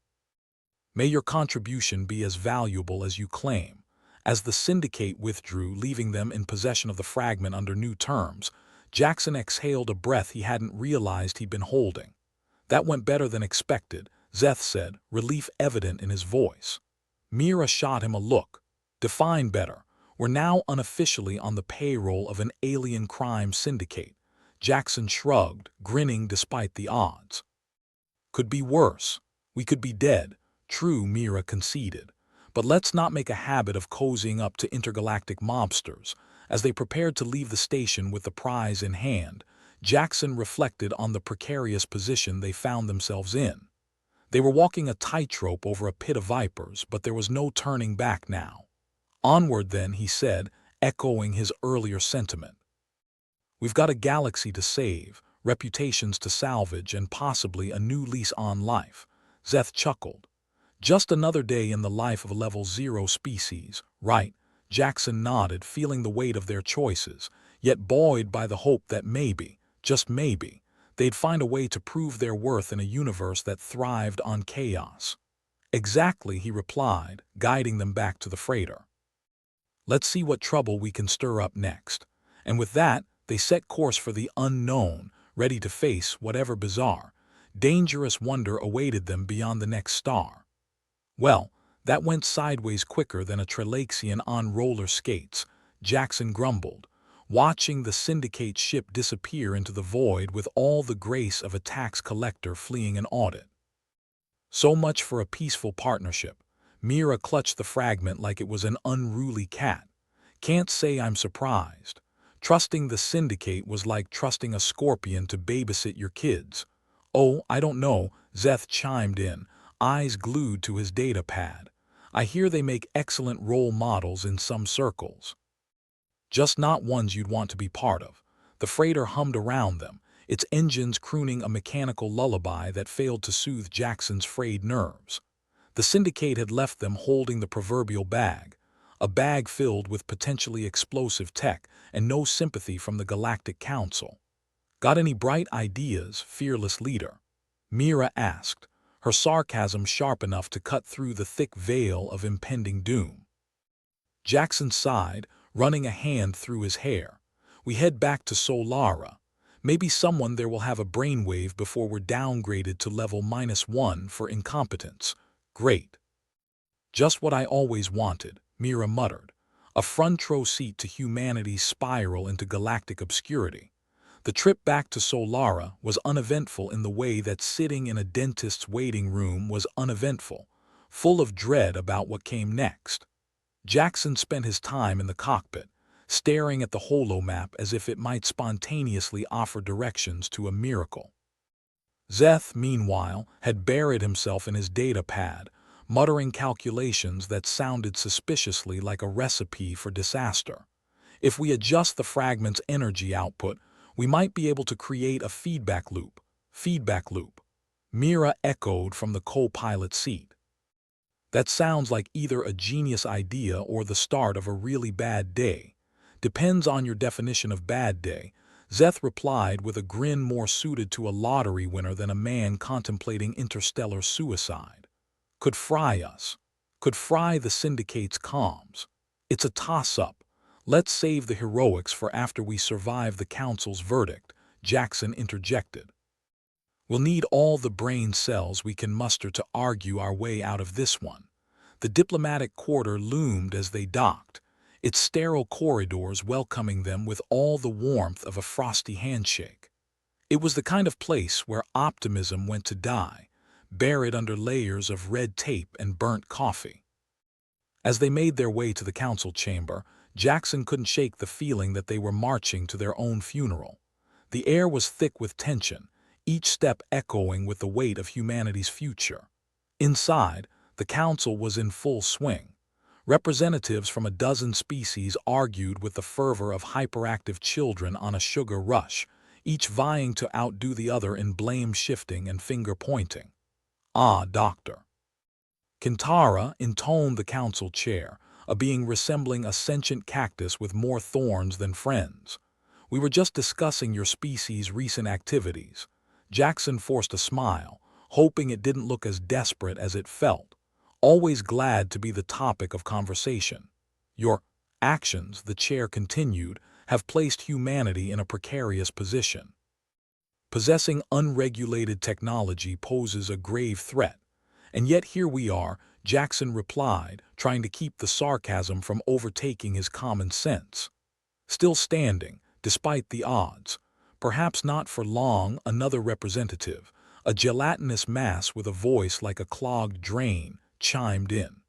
May your contribution be as valuable as you claim." As the Syndicate withdrew, leaving them in possession of the fragment under new terms, Jackson exhaled a breath he hadn't realized he'd been holding. "That went better than expected," Zeth said, relief evident in his voice. Mira shot him a look. "Define better. We're now unofficially on the payroll of an alien crime syndicate." Jackson shrugged, grinning despite the odds. "Could be worse. We could be dead." "True," Mira conceded. "But let's not make a habit of cozying up to intergalactic mobsters." As they prepared to leave the station with the prize in hand, Jackson reflected on the precarious position they found themselves in. They were walking a tightrope over a pit of vipers, but there was no turning back now. "Onward then," he said, echoing his earlier sentiment. "We've got a galaxy to save, reputations to salvage, and possibly a new lease on life." Zeth chuckled. "Just another day in the life of a level 0 species, right?" Jackson nodded, feeling the weight of their choices, yet buoyed by the hope that maybe, just maybe, they'd find a way to prove their worth in a universe that thrived on chaos. "Exactly," he replied, guiding them back to the freighter. "Let's see what trouble we can stir up next." And with that, they set course for the unknown, ready to face whatever bizarre, dangerous wonder awaited them beyond the next star. "Well, that went sideways quicker than a Trelaxian on roller skates," Jackson grumbled, watching the syndicate ship disappear into the void with all the grace of a tax collector fleeing an audit. "So much for a peaceful partnership." Mira clutched the fragment like it was an unruly cat. "Can't say I'm surprised. Trusting the syndicate was like trusting a scorpion to babysit your kids." "Oh, I don't know," Zeth chimed in, eyes glued to his data pad. "I hear they make excellent role models in some circles. Just not ones you'd want to be part of." The freighter hummed around them, its engines crooning a mechanical lullaby that failed to soothe Jackson's frayed nerves. The syndicate had left them holding the proverbial bag, a bag filled with potentially explosive tech and no sympathy from the Galactic Council. "Got any bright ideas, fearless leader?" Mira asked, her sarcasm sharp enough to cut through the thick veil of impending doom. Jackson sighed, running a hand through his hair. "We head back to Solara. Maybe someone there will have a brainwave before we're downgraded to level -1 for incompetence." "Great. Just what I always wanted," Mira muttered. "A front row seat to humanity's spiral into galactic obscurity." The trip back to Solara was uneventful in the way that sitting in a dentist's waiting room was uneventful, full of dread about what came next. Jackson spent his time in the cockpit, staring at the holomap as if it might spontaneously offer directions to a miracle. Zeth, meanwhile, had buried himself in his data pad, muttering calculations that sounded suspiciously like a recipe for disaster. "If we adjust the fragment's energy output, we might be able to create a feedback loop." "Feedback loop," Mira echoed from the co-pilot seat. "That sounds like either a genius idea or the start of a really bad day." "Depends on your definition of bad day," Zeth replied with a grin more suited to a lottery winner than a man contemplating interstellar suicide. "Could fry us. Could fry the syndicate's comms. It's a toss-up. Let's save the heroics for after we survive the council's verdict," Jackson interjected. "We'll need all the brain cells we can muster to argue our way out of this one." The diplomatic quarter loomed as they docked, its sterile corridors welcoming them with all the warmth of a frosty handshake. It was the kind of place where optimism went to die, buried under layers of red tape and burnt coffee. As they made their way to the council chamber, Jackson couldn't shake the feeling that they were marching to their own funeral. The air was thick with tension, each step echoing with the weight of humanity's future. Inside, the council was in full swing. Representatives from a dozen species argued with the fervor of hyperactive children on a sugar rush, each vying to outdo the other in blame-shifting and finger-pointing. "Ah, Doctor." Kintara intoned the council chair, a being resembling a sentient cactus with more thorns than friends. "We were just discussing your species' recent activities." Jackson forced a smile, hoping it didn't look as desperate as it felt. Always glad to be the topic of conversation. "Your actions," the chair continued, "have placed humanity in a precarious position. Possessing unregulated technology poses a grave threat. And yet here we are," Jackson replied, trying to keep the sarcasm from overtaking his common sense. "Still standing, despite the odds. Perhaps not for long," another representative, a gelatinous mass with a voice like a clogged drain, chimed in.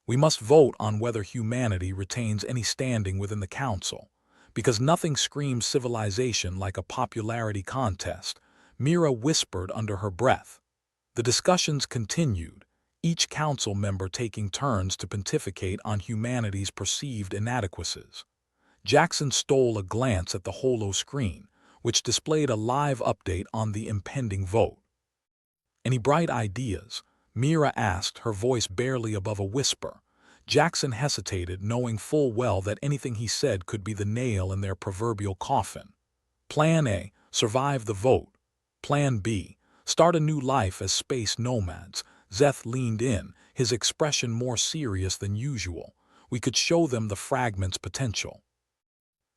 "We must vote on whether humanity retains any standing within the council, because nothing screams civilization like a popularity contest," Mira whispered under her breath. The discussions continued, each council member taking turns to pontificate on humanity's perceived inadequacies. Jackson stole a glance at the holo screen, which displayed a live update on the impending vote. "Any bright ideas?" Mira asked, her voice barely above a whisper. Jackson hesitated, knowing full well that anything he said could be the nail in their proverbial coffin. "Plan A, survive the vote. Plan B, start a new life as space nomads." Zeth leaned in, his expression more serious than usual. "We could show them the fragment's potential."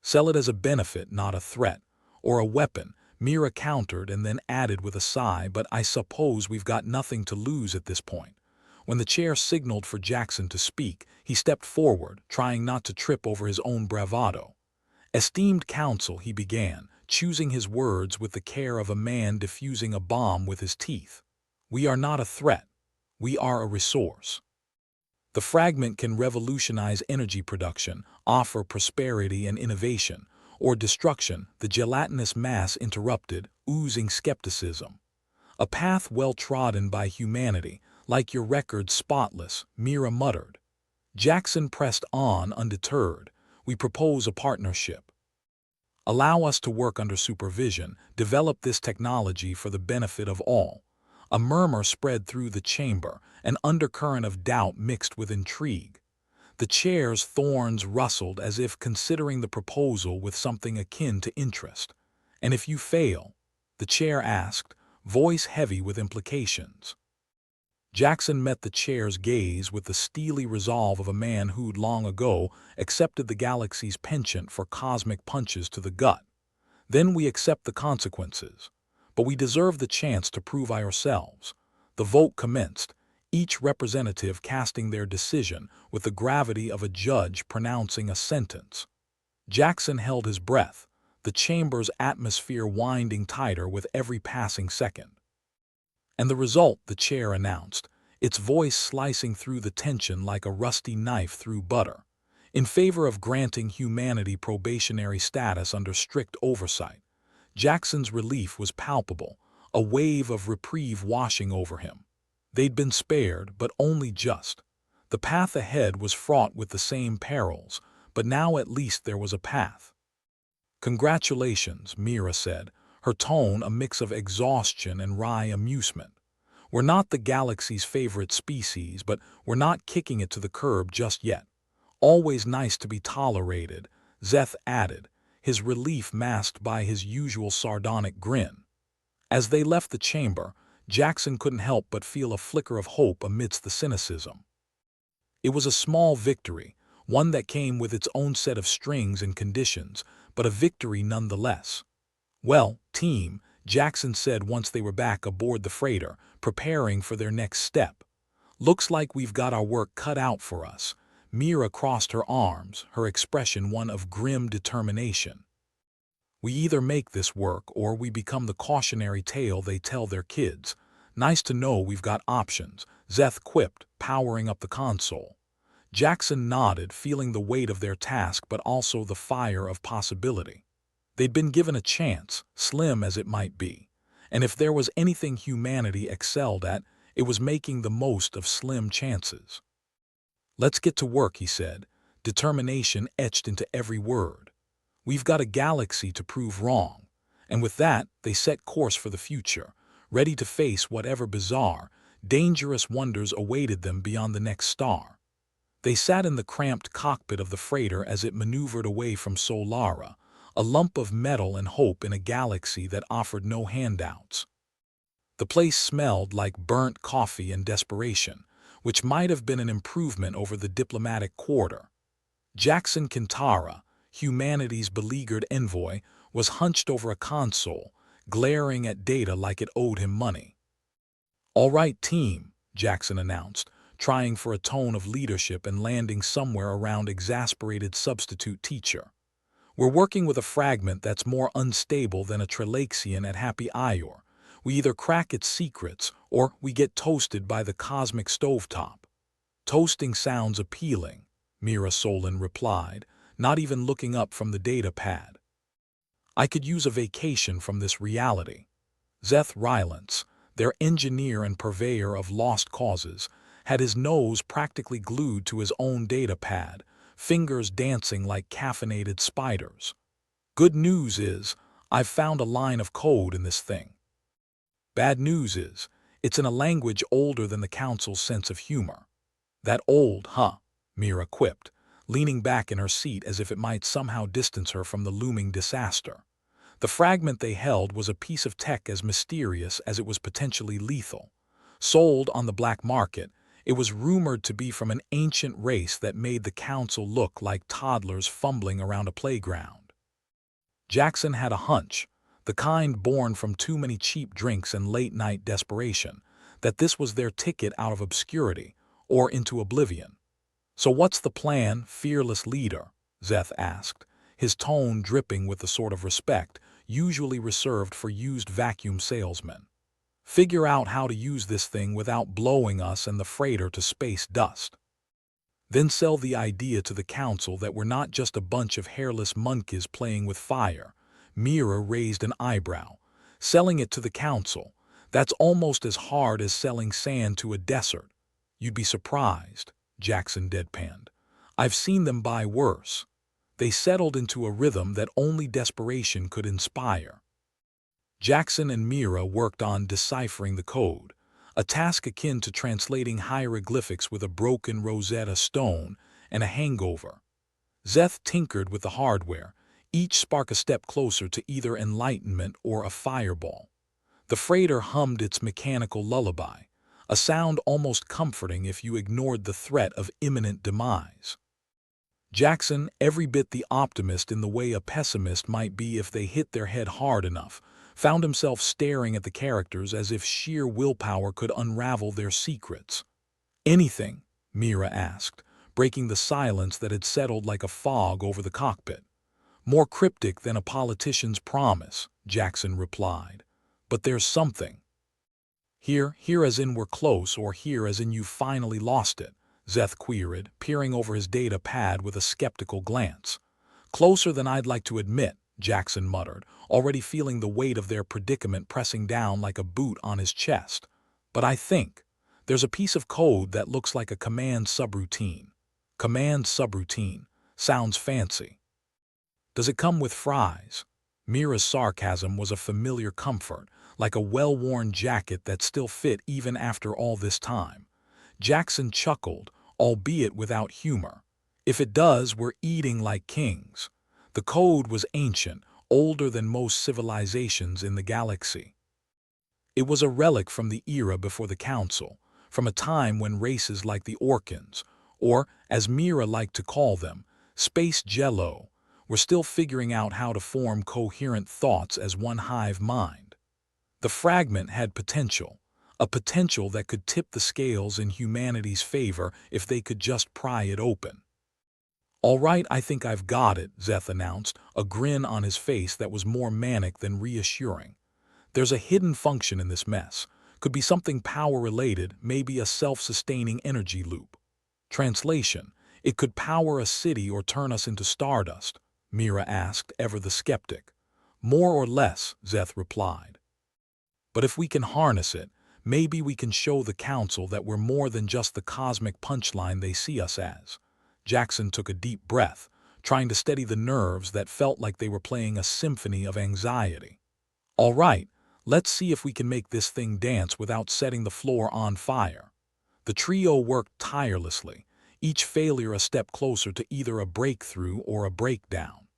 "Sell it as a benefit, not a threat. Or a weapon," Mira countered and then added with a sigh, "but I suppose we've got nothing to lose at this point." When the chair signaled for Jackson to speak, he stepped forward, trying not to trip over his own bravado. "Esteemed council," he began, choosing his words with the care of a man diffusing a bomb with his teeth. "We are not a threat. We are a resource. The fragment can revolutionize energy production, offer prosperity and innovation, or destruction," the gelatinous mass interrupted, oozing skepticism. "A path well trodden by humanity, like your record spotless," Mira muttered. Jackson pressed on undeterred. "We propose a partnership. Allow us to work under supervision, develop this technology for the benefit of all." A murmur spread through the chamber, an undercurrent of doubt mixed with intrigue. The chair's thorns rustled as if considering the proposal with something akin to interest. "And if you fail?" the chair asked, voice heavy with implications. Jackson met the chair's gaze with the steely resolve of a man who'd long ago accepted the galaxy's penchant for cosmic punches to the gut. "Then we accept the consequences. But we deserve the chance to prove ourselves." The vote commenced, each representative casting their decision with the gravity of a judge pronouncing a sentence. Jackson held his breath, the chamber's atmosphere winding tighter with every passing second. "And the result," the chair announced, its voice slicing through the tension like a rusty knife through butter. "In favor of granting humanity probationary status under strict oversight." Jackson's relief was palpable, a wave of reprieve washing over him. They'd been spared, but only just. The path ahead was fraught with the same perils, but now at least there was a path. "Congratulations," Mira said, her tone a mix of exhaustion and wry amusement. "We're not the galaxy's favorite species, but we're not kicking it to the curb just yet. Always nice to be tolerated," Zeth added, his relief masked by his usual sardonic grin. As they left the chamber, Jackson couldn't help but feel a flicker of hope amidst the cynicism. It was a small victory, one that came with its own set of strings and conditions, but a victory nonetheless. "Well, team," Jackson said once they were back aboard the freighter, preparing for their next step. "Looks like we've got our work cut out for us." Mira crossed her arms, her expression one of grim determination. "We either make this work or we become the cautionary tale they tell their kids. Nice to know we've got options," Zeth quipped, powering up the console. Jackson nodded, feeling the weight of their task but also the fire of possibility. They'd been given a chance, slim as it might be. And if there was anything humanity excelled at, it was making the most of slim chances. "Let's get to work," he said, determination etched into every word. "We've got a galaxy to prove wrong." And with that, they set course for the future, ready to face whatever bizarre, dangerous wonders awaited them beyond the next star. They sat in the cramped cockpit of the freighter as it maneuvered away from Solara, a lump of metal and hope in a galaxy that offered no handouts. The place smelled like burnt coffee and desperation, which might have been an improvement over the diplomatic quarter. Jackson Kintara, humanity's beleaguered envoy, was hunched over a console, glaring at Data like it owed him money. "All right, team," Jackson announced, trying for a tone of leadership and landing somewhere around exasperated substitute teacher. "We're working with a fragment that's more unstable than a Trelaxian at Happy Ior. We either crack its secrets, or we get toasted by the cosmic stovetop." "Toasting sounds appealing," Mira Solon replied, not even looking up from the data pad. "I could use a vacation from this reality." Zeth Rylance, their engineer and purveyor of lost causes, had his nose practically glued to his own data pad, fingers dancing like caffeinated spiders. "Good news is, I've found a line of code in this thing. Bad news is, it's in a language older than the Council's sense of humor." "That old, huh?" Mira quipped, leaning back in her seat as if it might somehow distance her from the looming disaster. The fragment they held was a piece of tech as mysterious as it was potentially lethal. Sold on the black market, it was rumored to be from an ancient race that made the Council look like toddlers fumbling around a playground. Jackson had a hunch, the kind born from too many cheap drinks and late-night desperation, that this was their ticket out of obscurity, or into oblivion. "So what's the plan, fearless leader?" Zeth asked, his tone dripping with the sort of respect usually reserved for used vacuum salesmen. "Figure out how to use this thing without blowing us and the freighter to space dust. Then sell the idea to the Council that we're not just a bunch of hairless monkeys playing with fire." Mira raised an eyebrow. "Selling it to the Council, that's almost as hard as selling sand to a desert." "You'd be surprised," Jackson deadpanned. "I've seen them buy worse." They settled into a rhythm that only desperation could inspire. Jackson and Mira worked on deciphering the code, a task akin to translating hieroglyphics with a broken Rosetta Stone and a hangover. Zeth tinkered with the hardware, each spark a step closer to either enlightenment or a fireball. The freighter hummed its mechanical lullaby, a sound almost comforting if you ignored the threat of imminent demise. Jackson, every bit the optimist in the way a pessimist might be if they hit their head hard enough, found himself staring at the characters as if sheer willpower could unravel their secrets. "Anything?" Mira asked, breaking the silence that had settled like a fog over the cockpit. "More cryptic than a politician's promise," Jackson replied. "But there's something." Here as in we're close, or here as in you finally lost it?" Zeth queried, peering over his data pad with a skeptical glance. "Closer than I'd like to admit," Jackson muttered, already feeling the weight of their predicament pressing down like a boot on his chest. "But I think there's a piece of code that looks like a command subroutine." "Command subroutine. Sounds fancy. Does it come with fries?" Mira's sarcasm was a familiar comfort, like a well-worn jacket that still fit even after all this time. Jackson chuckled, albeit without humor. "If it does, we're eating like kings." The code was ancient, older than most civilizations in the galaxy. It was a relic from the era before the Council, from a time when races like the Orcans, or, as Mira liked to call them, Space Jello, were still figuring out how to form coherent thoughts as one hive mind. The fragment had potential, a potential that could tip the scales in humanity's favor if they could just pry it open. "All right, I think I've got it," Zeth announced, a grin on his face that was more manic than reassuring. "There's a hidden function in this mess. Could be something power-related, maybe a self-sustaining energy loop. Translation: it could power a city or turn us into stardust," Mira asked, ever the skeptic. "More or less," Zeth replied. "But if we can harness it, maybe we can show the Council that we're more than just the cosmic punchline they see us as." Jackson took a deep breath, trying to steady the nerves that felt like they were playing a symphony of anxiety. "All right, let's see if we can make this thing dance without setting the floor on fire." The trio worked tirelessly, each failure a step closer to either a breakthrough or a breakdown.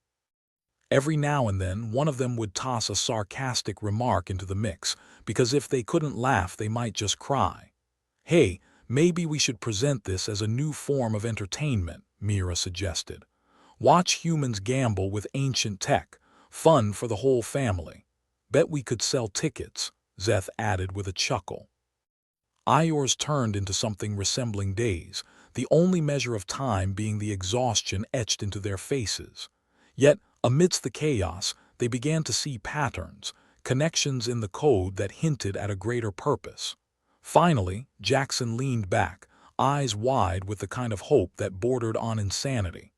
Every now and then, one of them would toss a sarcastic remark into the mix, because if they couldn't laugh, they might just cry. "Hey, maybe we should present this as a new form of entertainment," Mira suggested. "Watch humans gamble with ancient tech. Fun for the whole family. Bet we could sell tickets," Zeth added with a chuckle. Ior's turned into something resembling days, the only measure of time being the exhaustion etched into their faces. Yet, amidst the chaos, they began to see patterns, connections in the code that hinted at a greater purpose. Finally, Jackson leaned back, eyes wide with the kind of hope that bordered on insanity.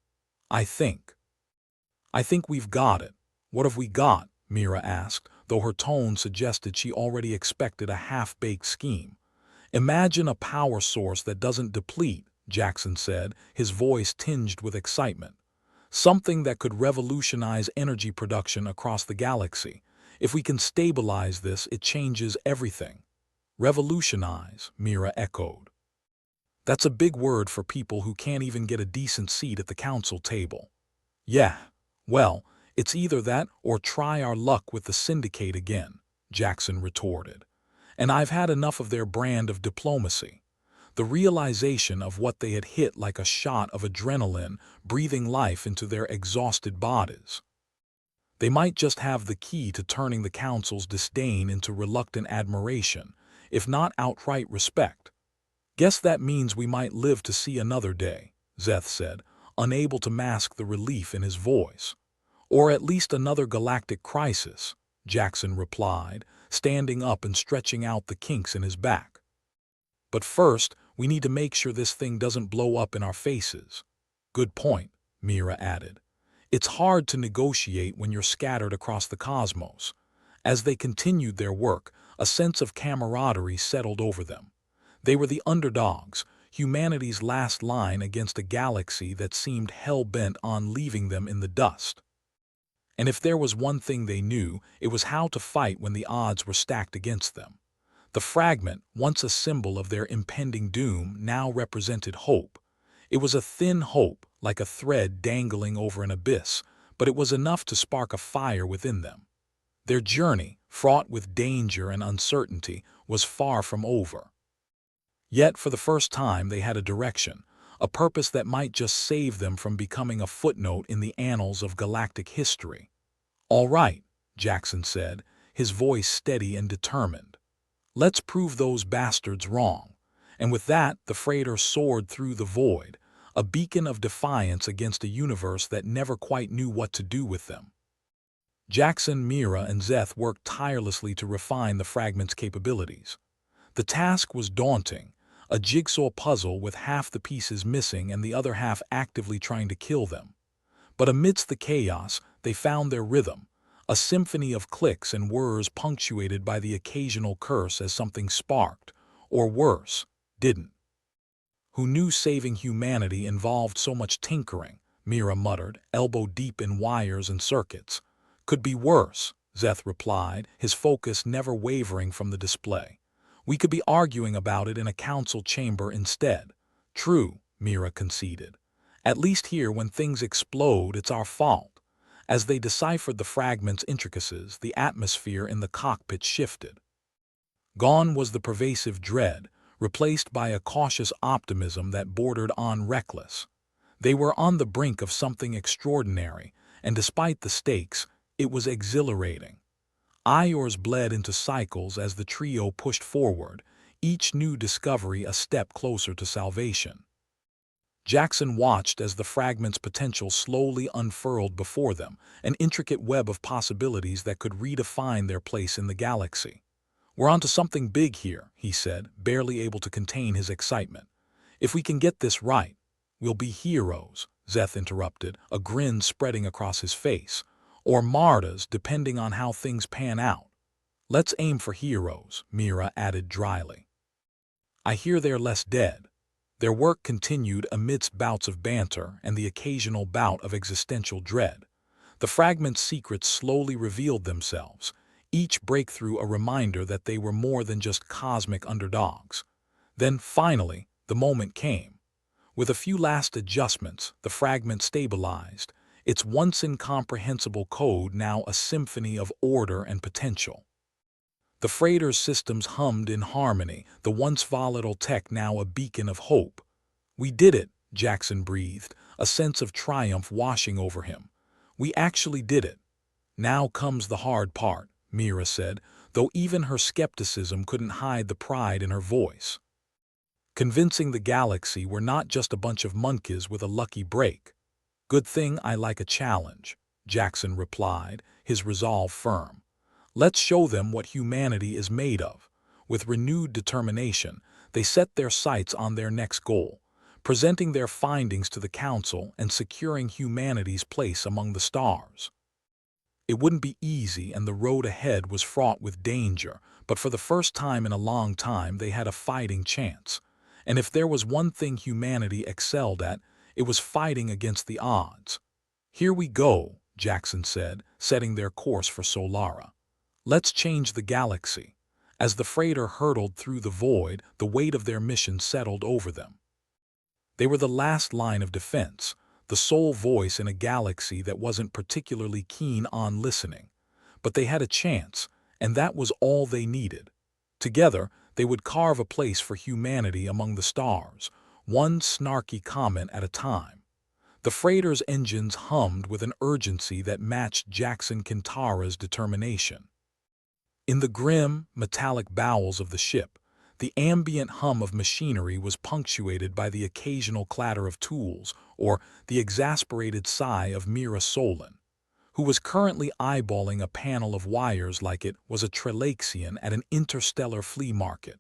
I think we've got it." "What have we got?" Mira asked, though her tone suggested she already expected a half-baked scheme. "Imagine a power source that doesn't deplete," Jackson said, his voice tinged with excitement. "Something that could revolutionize energy production across the galaxy. If we can stabilize this, it changes everything." "Revolutionize," Mira echoed. "That's a big word for people who can't even get a decent seat at the council table." "Yeah, well, it's either that or try our luck with the Syndicate again," Jackson retorted. "And I've had enough of their brand of diplomacy." The realization of what they had hit like a shot of adrenaline, breathing life into their exhausted bodies. They might just have the key to turning the council's disdain into reluctant admiration, if not outright respect. "Guess that means we might live to see another day," Zeth said, unable to mask the relief in his voice. "Or at least another galactic crisis," Jackson replied, standing up and stretching out the kinks in his back. "But first, we need to make sure this thing doesn't blow up in our faces." "Good point," Mira added. "It's hard to negotiate when you're scattered across the cosmos." As they continued their work, a sense of camaraderie settled over them. They were the underdogs, humanity's last line against a galaxy that seemed hell-bent on leaving them in the dust. And if there was one thing they knew, it was how to fight when the odds were stacked against them. The fragment, once a symbol of their impending doom, now represented hope. It was a thin hope, like a thread dangling over an abyss, but it was enough to spark a fire within them. Their journey, fraught with danger and uncertainty, was far from over. Yet, for the first time, they had a direction, a purpose that might just save them from becoming a footnote in the annals of galactic history. "All right," Jackson said, his voice steady and determined. "Let's prove those bastards wrong." And with that, the freighter soared through the void, a beacon of defiance against a universe that never quite knew what to do with them. Jackson, Mira, and Zeth worked tirelessly to refine the fragment's capabilities. The task was daunting, a jigsaw puzzle with half the pieces missing and the other half actively trying to kill them. But amidst the chaos, they found their rhythm, a symphony of clicks and whirs punctuated by the occasional curse as something sparked, or worse, didn't. "Who knew saving humanity involved so much tinkering?" Mira muttered, elbow deep in wires and circuits. "Could be worse," Zeth replied, his focus never wavering from the display. "We could be arguing about it in a council chamber instead." "True," Mira conceded. "At least here, when things explode, it's our fault." As they deciphered the fragment's intricacies, the atmosphere in the cockpit shifted. Gone was the pervasive dread, replaced by a cautious optimism that bordered on reckless. They were on the brink of something extraordinary, and despite the stakes, it was exhilarating. Iors bled into cycles as the trio pushed forward, each new discovery a step closer to salvation. Jackson watched as the fragment's potential slowly unfurled before them, an intricate web of possibilities that could redefine their place in the galaxy. "We're onto something big here," he said, barely able to contain his excitement. "If we can get this right, we'll be heroes," Zeth interrupted, a grin spreading across his face. "Or martyrs, depending on how things pan out." "Let's aim for heroes," Mira added dryly. "I hear they're less dead." Their work continued amidst bouts of banter and the occasional bout of existential dread. The fragment's secrets slowly revealed themselves, each breakthrough a reminder that they were more than just cosmic underdogs. Then, finally, the moment came. With a few last adjustments, the fragment stabilized, its once incomprehensible code now a symphony of order and potential. The freighter's systems hummed in harmony, the once volatile tech now a beacon of hope. "We did it," Jackson breathed, a sense of triumph washing over him. "We actually did it." "Now comes the hard part," Mira said, though even her skepticism couldn't hide the pride in her voice. "Convincing the galaxy we're not just a bunch of monkeys with a lucky break." "Good thing I like a challenge," Jackson replied, his resolve firm. "Let's show them what humanity is made of." With renewed determination, they set their sights on their next goal, presenting their findings to the Council and securing humanity's place among the stars. It wouldn't be easy, and the road ahead was fraught with danger, but for the first time in a long time they had a fighting chance. And if there was one thing humanity excelled at, it was fighting against the odds. "Here we go," Jackson said, setting their course for Solara. "Let's change the galaxy." As the freighter hurtled through the void, the weight of their mission settled over them. They were the last line of defense, the sole voice in a galaxy that wasn't particularly keen on listening. But they had a chance, and that was all they needed. Together, they would carve a place for humanity among the stars, one snarky comment at a time. The freighter's engines hummed with an urgency that matched Jackson Kintara's determination. In the grim, metallic bowels of the ship, the ambient hum of machinery was punctuated by the occasional clatter of tools or the exasperated sigh of Mira Solon, who was currently eyeballing a panel of wires like it was a Trelaxian at an interstellar flea market.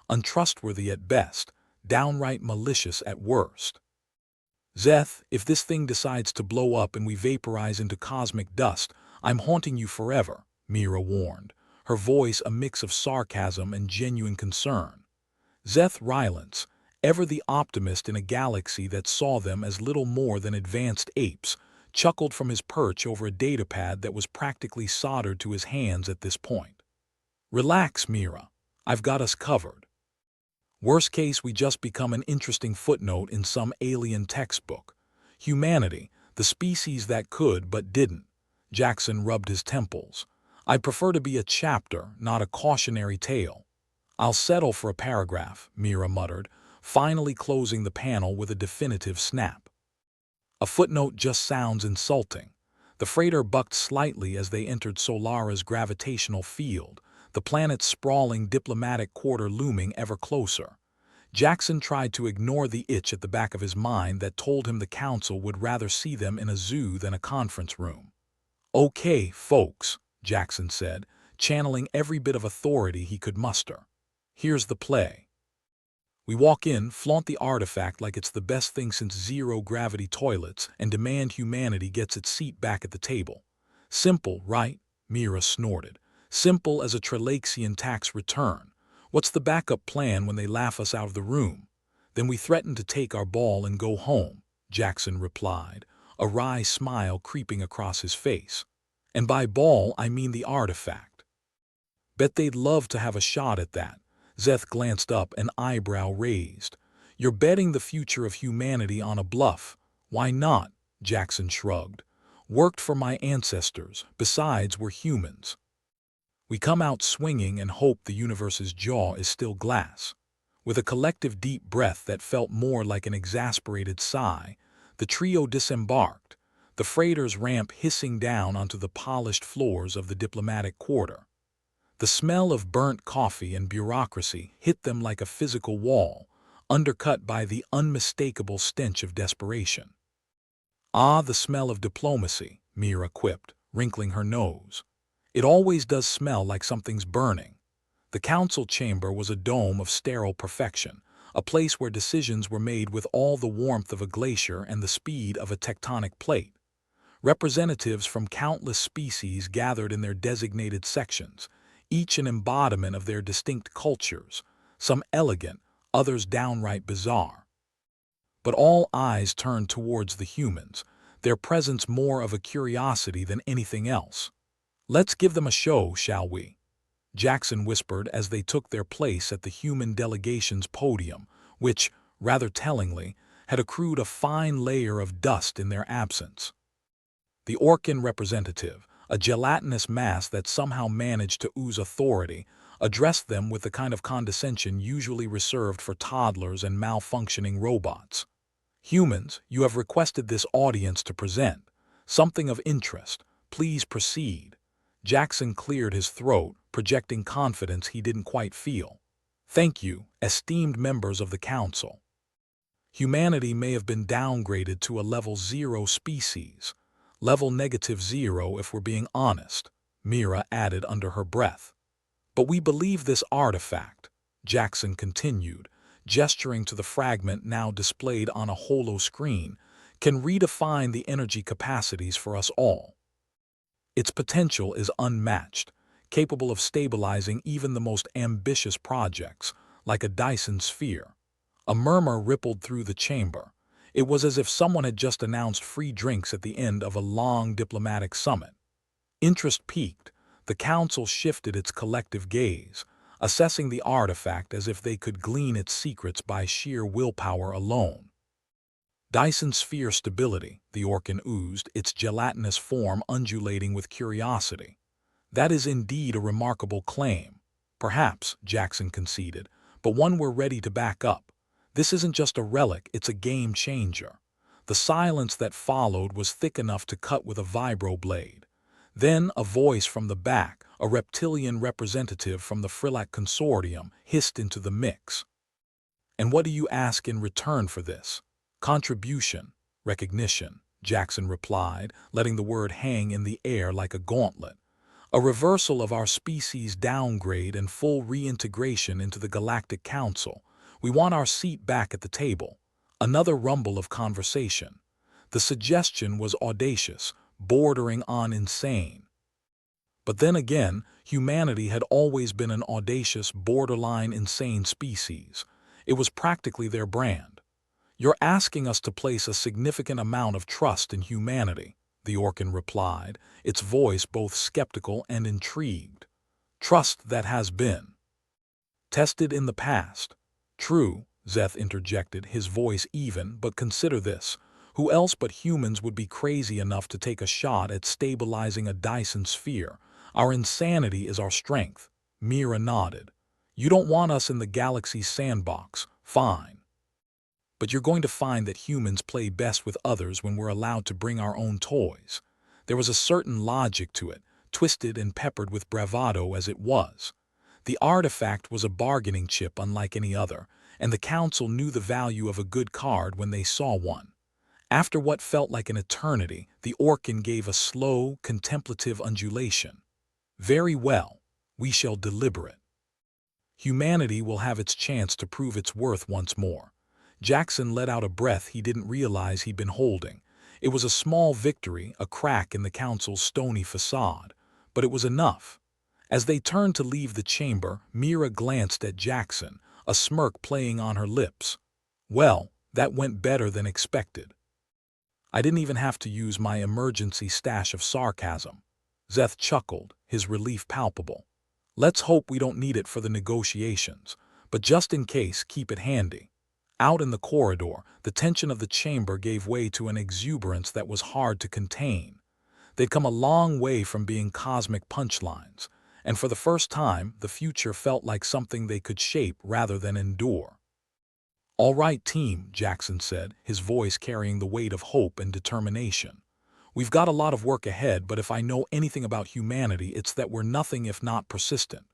Untrustworthy at best, downright malicious at worst. "Zeth, if this thing decides to blow up and we vaporize into cosmic dust, I'm haunting you forever," Mira warned, her voice a mix of sarcasm and genuine concern. Zeth Rylance, ever the optimist in a galaxy that saw them as little more than advanced apes, chuckled from his perch over a datapad that was practically soldered to his hands at this point. "Relax, Mira. I've got us covered. Worst case, we just become an interesting footnote in some alien textbook. Humanity, the species that could but didn't." Jackson rubbed his temples. "I'd prefer to be a chapter, not a cautionary tale." "I'll settle for a paragraph," Mira muttered, finally closing the panel with a definitive snap. "A footnote just sounds insulting." The freighter bucked slightly as they entered Solara's gravitational field, the planet's sprawling diplomatic quarter looming ever closer. Jackson tried to ignore the itch at the back of his mind that told him the Council would rather see them in a zoo than a conference room. "Okay, folks," Jackson said, channeling every bit of authority he could muster. "Here's the play. We walk in, flaunt the artifact like it's the best thing since zero-gravity toilets, and demand humanity gets its seat back at the table. Simple, right?" Mira snorted. "Simple as a Trelaxian tax return. What's the backup plan when they laugh us out of the room?" "Then we threaten to take our ball and go home," Jackson replied, a wry smile creeping across his face. "And by ball, I mean the artifact." "Bet they'd love to have a shot at that." Zeth glanced up, an eyebrow raised. "You're betting the future of humanity on a bluff." "Why not?" Jackson shrugged. "Worked for my ancestors. Besides, we're humans. We come out swinging and hope the universe's jaw is still glass." With a collective deep breath that felt more like an exasperated sigh, the trio disembarked, the freighter's ramp hissing down onto the polished floors of the diplomatic quarter. The smell of burnt coffee and bureaucracy hit them like a physical wall, undercut by the unmistakable stench of desperation. "Ah, the smell of diplomacy," Mira quipped, wrinkling her nose. "It always does smell like something's burning." The council chamber was a dome of sterile perfection, a place where decisions were made with all the warmth of a glacier and the speed of a tectonic plate. Representatives from countless species gathered in their designated sections, each an embodiment of their distinct cultures, some elegant, others downright bizarre. But all eyes turned towards the humans, their presence more of a curiosity than anything else. "Let's give them a show, shall we?" Jackson whispered as they took their place at the human delegation's podium, which, rather tellingly, had accrued a fine layer of dust in their absence. The Orcan representative, a gelatinous mass that somehow managed to ooze authority, addressed them with the kind of condescension usually reserved for toddlers and malfunctioning robots. "Humans, you have requested this audience to present something of interest. Please proceed." Jackson cleared his throat, projecting confidence he didn't quite feel. "Thank you, esteemed members of the Council. Humanity may have been downgraded to a level 0 species. Level -0 if we're being honest," Mira added under her breath. "But we believe this artifact," Jackson continued, gesturing to the fragment now displayed on a holo screen, "can redefine the energy capacities for us all. Its potential is unmatched, capable of stabilizing even the most ambitious projects, like a Dyson sphere." A murmur rippled through the chamber. It was as if someone had just announced free drinks at the end of a long diplomatic summit. Interest peaked. The council shifted its collective gaze, assessing the artifact as if they could glean its secrets by sheer willpower alone. "Dyson sphere stability," the Orcan oozed, its gelatinous form undulating with curiosity. "That is indeed a remarkable claim." "Perhaps," Jackson conceded, "but one we're ready to back up. This isn't just a relic, it's a game changer." The silence that followed was thick enough to cut with a vibroblade. Then a voice from the back, a reptilian representative from the Frillac Consortium, hissed into the mix. "And what do you ask in return for this?" "Contribution, recognition," Jackson replied, letting the word hang in the air like a gauntlet. "A reversal of our species' downgrade and full reintegration into the Galactic Council. We want our seat back at the table." Another rumble of conversation. The suggestion was audacious, bordering on insane. But then again, humanity had always been an audacious, borderline insane species. It was practically their brand. "You're asking us to place a significant amount of trust in humanity," the Orcan replied, its voice both skeptical and intrigued. "Trust that has been tested in the past." "True," Zeth interjected, his voice even, "but consider this. Who else but humans would be crazy enough to take a shot at stabilizing a Dyson sphere? Our insanity is our strength." Mira nodded. "You don't want us in the galaxy's sandbox. Fine. But you're going to find that humans play best with others when we're allowed to bring our own toys." There was a certain logic to it, twisted and peppered with bravado as it was. The artifact was a bargaining chip unlike any other, and the council knew the value of a good card when they saw one. After what felt like an eternity, the Orcan gave a slow, contemplative undulation. "Very well, we shall deliberate. Humanity will have its chance to prove its worth once more." Jackson let out a breath he didn't realize he'd been holding. It was a small victory, a crack in the council's stony facade, but it was enough. As they turned to leave the chamber, Mira glanced at Jackson, a smirk playing on her lips. "Well, that went better than expected. I didn't even have to use my emergency stash of sarcasm." Zeth chuckled, his relief palpable. "Let's hope we don't need it for the negotiations, but just in case, keep it handy." Out in the corridor, the tension of the chamber gave way to an exuberance that was hard to contain. They'd come a long way from being cosmic punchlines, and for the first time, the future felt like something they could shape rather than endure. "All right, team," Jackson said, his voice carrying the weight of hope and determination. "We've got a lot of work ahead, but if I know anything about humanity, it's that we're nothing if not persistent."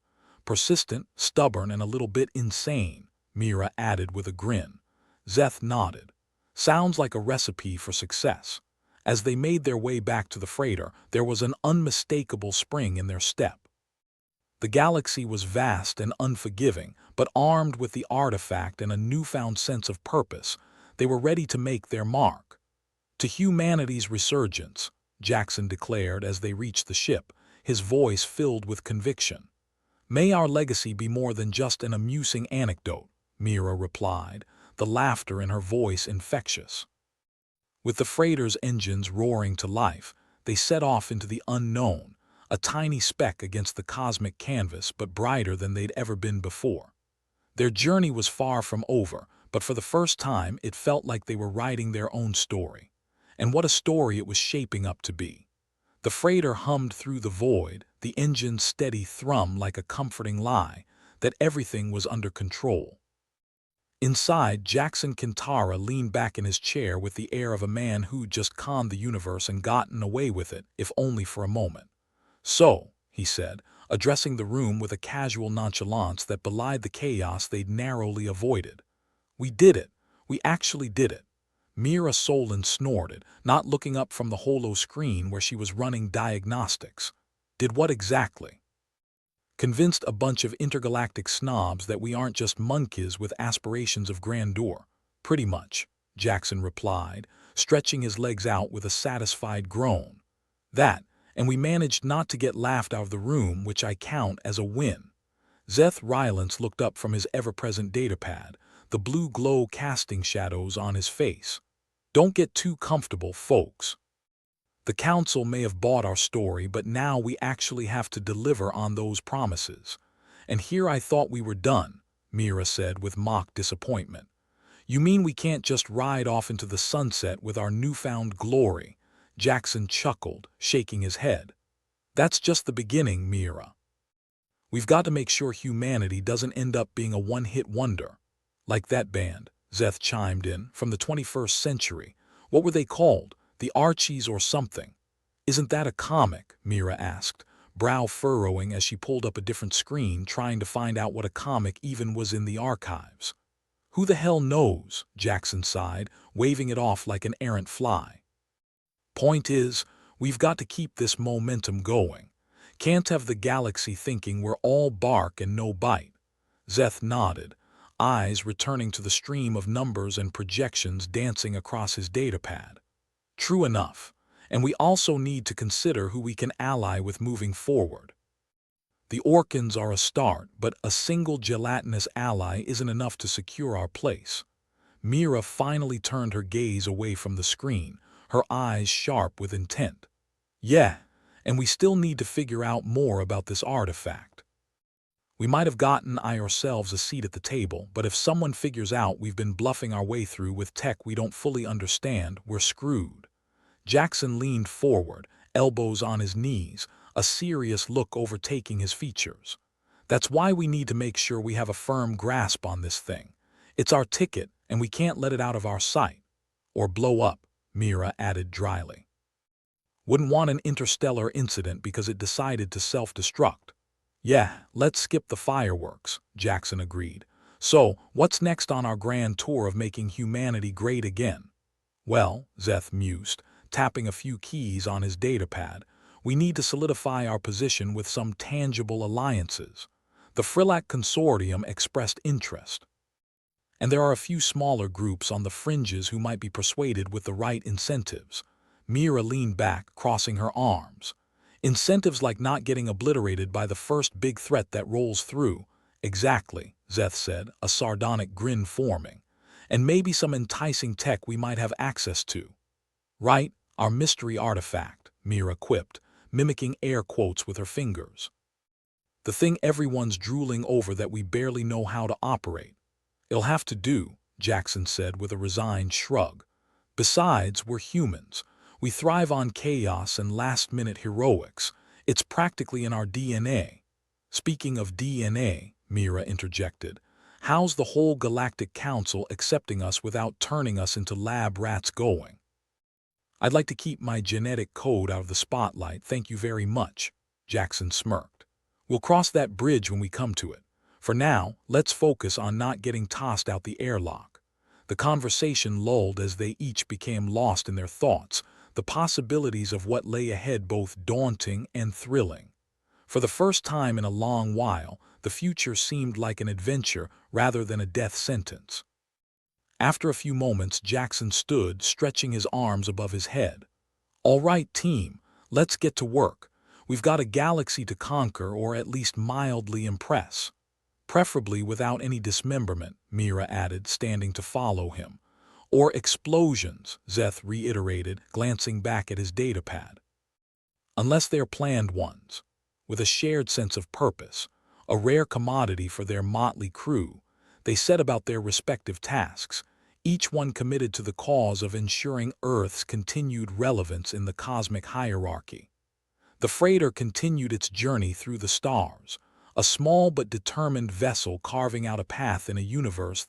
"Persistent, stubborn, and a little bit insane," Mira added with a grin. Zeth nodded. "Sounds like a recipe for success." As they made their way back to the freighter, there was an unmistakable spring in their step. The galaxy was vast and unforgiving, but armed with the artifact and a newfound sense of purpose, they were ready to make their mark. "To humanity's resurgence," Jackson declared as they reached the ship, his voice filled with conviction. "May our legacy be more than just an amusing anecdote," Mira replied, the laughter in her voice infectious. With the freighter's engines roaring to life, they set off into the unknown, a tiny speck against the cosmic canvas but brighter than they'd ever been before. Their journey was far from over, but for the first time it felt like they were writing their own story. And what a story it was shaping up to be. The freighter hummed through the void, the engine's steady thrum like a comforting lie that everything was under control. Inside, Jackson Kintara leaned back in his chair with the air of a man who'd just conned the universe and gotten away with it, if only for a moment. "So," he said, addressing the room with a casual nonchalance that belied the chaos they'd narrowly avoided. "We did it. We actually did it." Mira Solon snorted, not looking up from the holo screen where she was running diagnostics. "Did what exactly?" "Convinced a bunch of intergalactic snobs that we aren't just monkeys with aspirations of grandeur." "Pretty much," Jackson replied, stretching his legs out with a satisfied groan. "That, and we managed not to get laughed out of the room, which I count as a win." Zeth Rylance looked up from his ever-present datapad, the blue glow casting shadows on his face. "Don't get too comfortable, folks. The council may have bought our story, but now we actually have to deliver on those promises. And here I thought we were done," Mira said with mock disappointment. "You mean we can't just ride off into the sunset with our newfound glory?" Jackson chuckled, shaking his head. "That's just the beginning, Mira. We've got to make sure humanity doesn't end up being a one-hit wonder. Like that band," Zeth chimed in, "from the 21st century. What were they called? The Archies or something?" "Isn't that a comic?" Mira asked, brow furrowing as she pulled up a different screen trying to find out what a comic even was in the archives. "Who the hell knows?" Jackson sighed, waving it off like an errant fly. "Point is, we've got to keep this momentum going. Can't have the galaxy thinking we're all bark and no bite." Zeth nodded, eyes returning to the stream of numbers and projections dancing across his datapad. "True enough, and we also need to consider who we can ally with moving forward. The Orcans are a start, but a single gelatinous ally isn't enough to secure our place." Mira finally turned her gaze away from the screen, her eyes sharp with intent. "Yeah, and we still need to figure out more about this artifact. We might have gotten ourselves a seat at the table, but if someone figures out we've been bluffing our way through with tech we don't fully understand, we're screwed." Jackson leaned forward, elbows on his knees, a serious look overtaking his features. "That's why we need to make sure we have a firm grasp on this thing. It's our ticket, and we can't let it out of our sight. Or blow up," Mira added dryly. "Wouldn't want an interstellar incident because it decided to self-destruct." "Yeah, let's skip the fireworks," Jackson agreed. "So, what's next on our grand tour of making humanity great again?" "Well," Zeth mused, tapping a few keys on his datapad, "we need to solidify our position with some tangible alliances." The Frillac Consortium expressed interest. "And there are a few smaller groups on the fringes who might be persuaded with the right incentives." Mira leaned back, crossing her arms. "Incentives like not getting obliterated by the first big threat that rolls through." "Exactly," Zeth said, a sardonic grin forming. "And maybe some enticing tech we might have access to." "Right, our mystery artifact," Mira quipped, mimicking air quotes with her fingers. "The thing everyone's drooling over that we barely know how to operate." "It'll have to do," Jackson said with a resigned shrug. "Besides, we're humans. We thrive on chaos and last-minute heroics. It's practically in our DNA." "Speaking of DNA," Mira interjected, "how's the whole Galactic Council accepting us without turning us into lab rats going?" "I'd like to keep my genetic code out of the spotlight, thank you very much," Jackson smirked. "We'll cross that bridge when we come to it. For now, let's focus on not getting tossed out the airlock." The conversation lulled as they each became lost in their thoughts, the possibilities of what lay ahead both daunting and thrilling. For the first time in a long while, the future seemed like an adventure rather than a death sentence. After a few moments, Jackson stood, stretching his arms above his head. "All right, team, let's get to work. We've got a galaxy to conquer or at least mildly impress. Preferably without any dismemberment," Mira added, standing to follow him. "Or explosions," Zeth reiterated, glancing back at his datapad. "Unless they're planned ones." With a shared sense of purpose, a rare commodity for their motley crew, They set about their respective tasks, each one committed to the cause of ensuring Earth's continued relevance in the cosmic hierarchy. The freighter continued its journey through the stars, a small but determined vessel carving out a path in a universe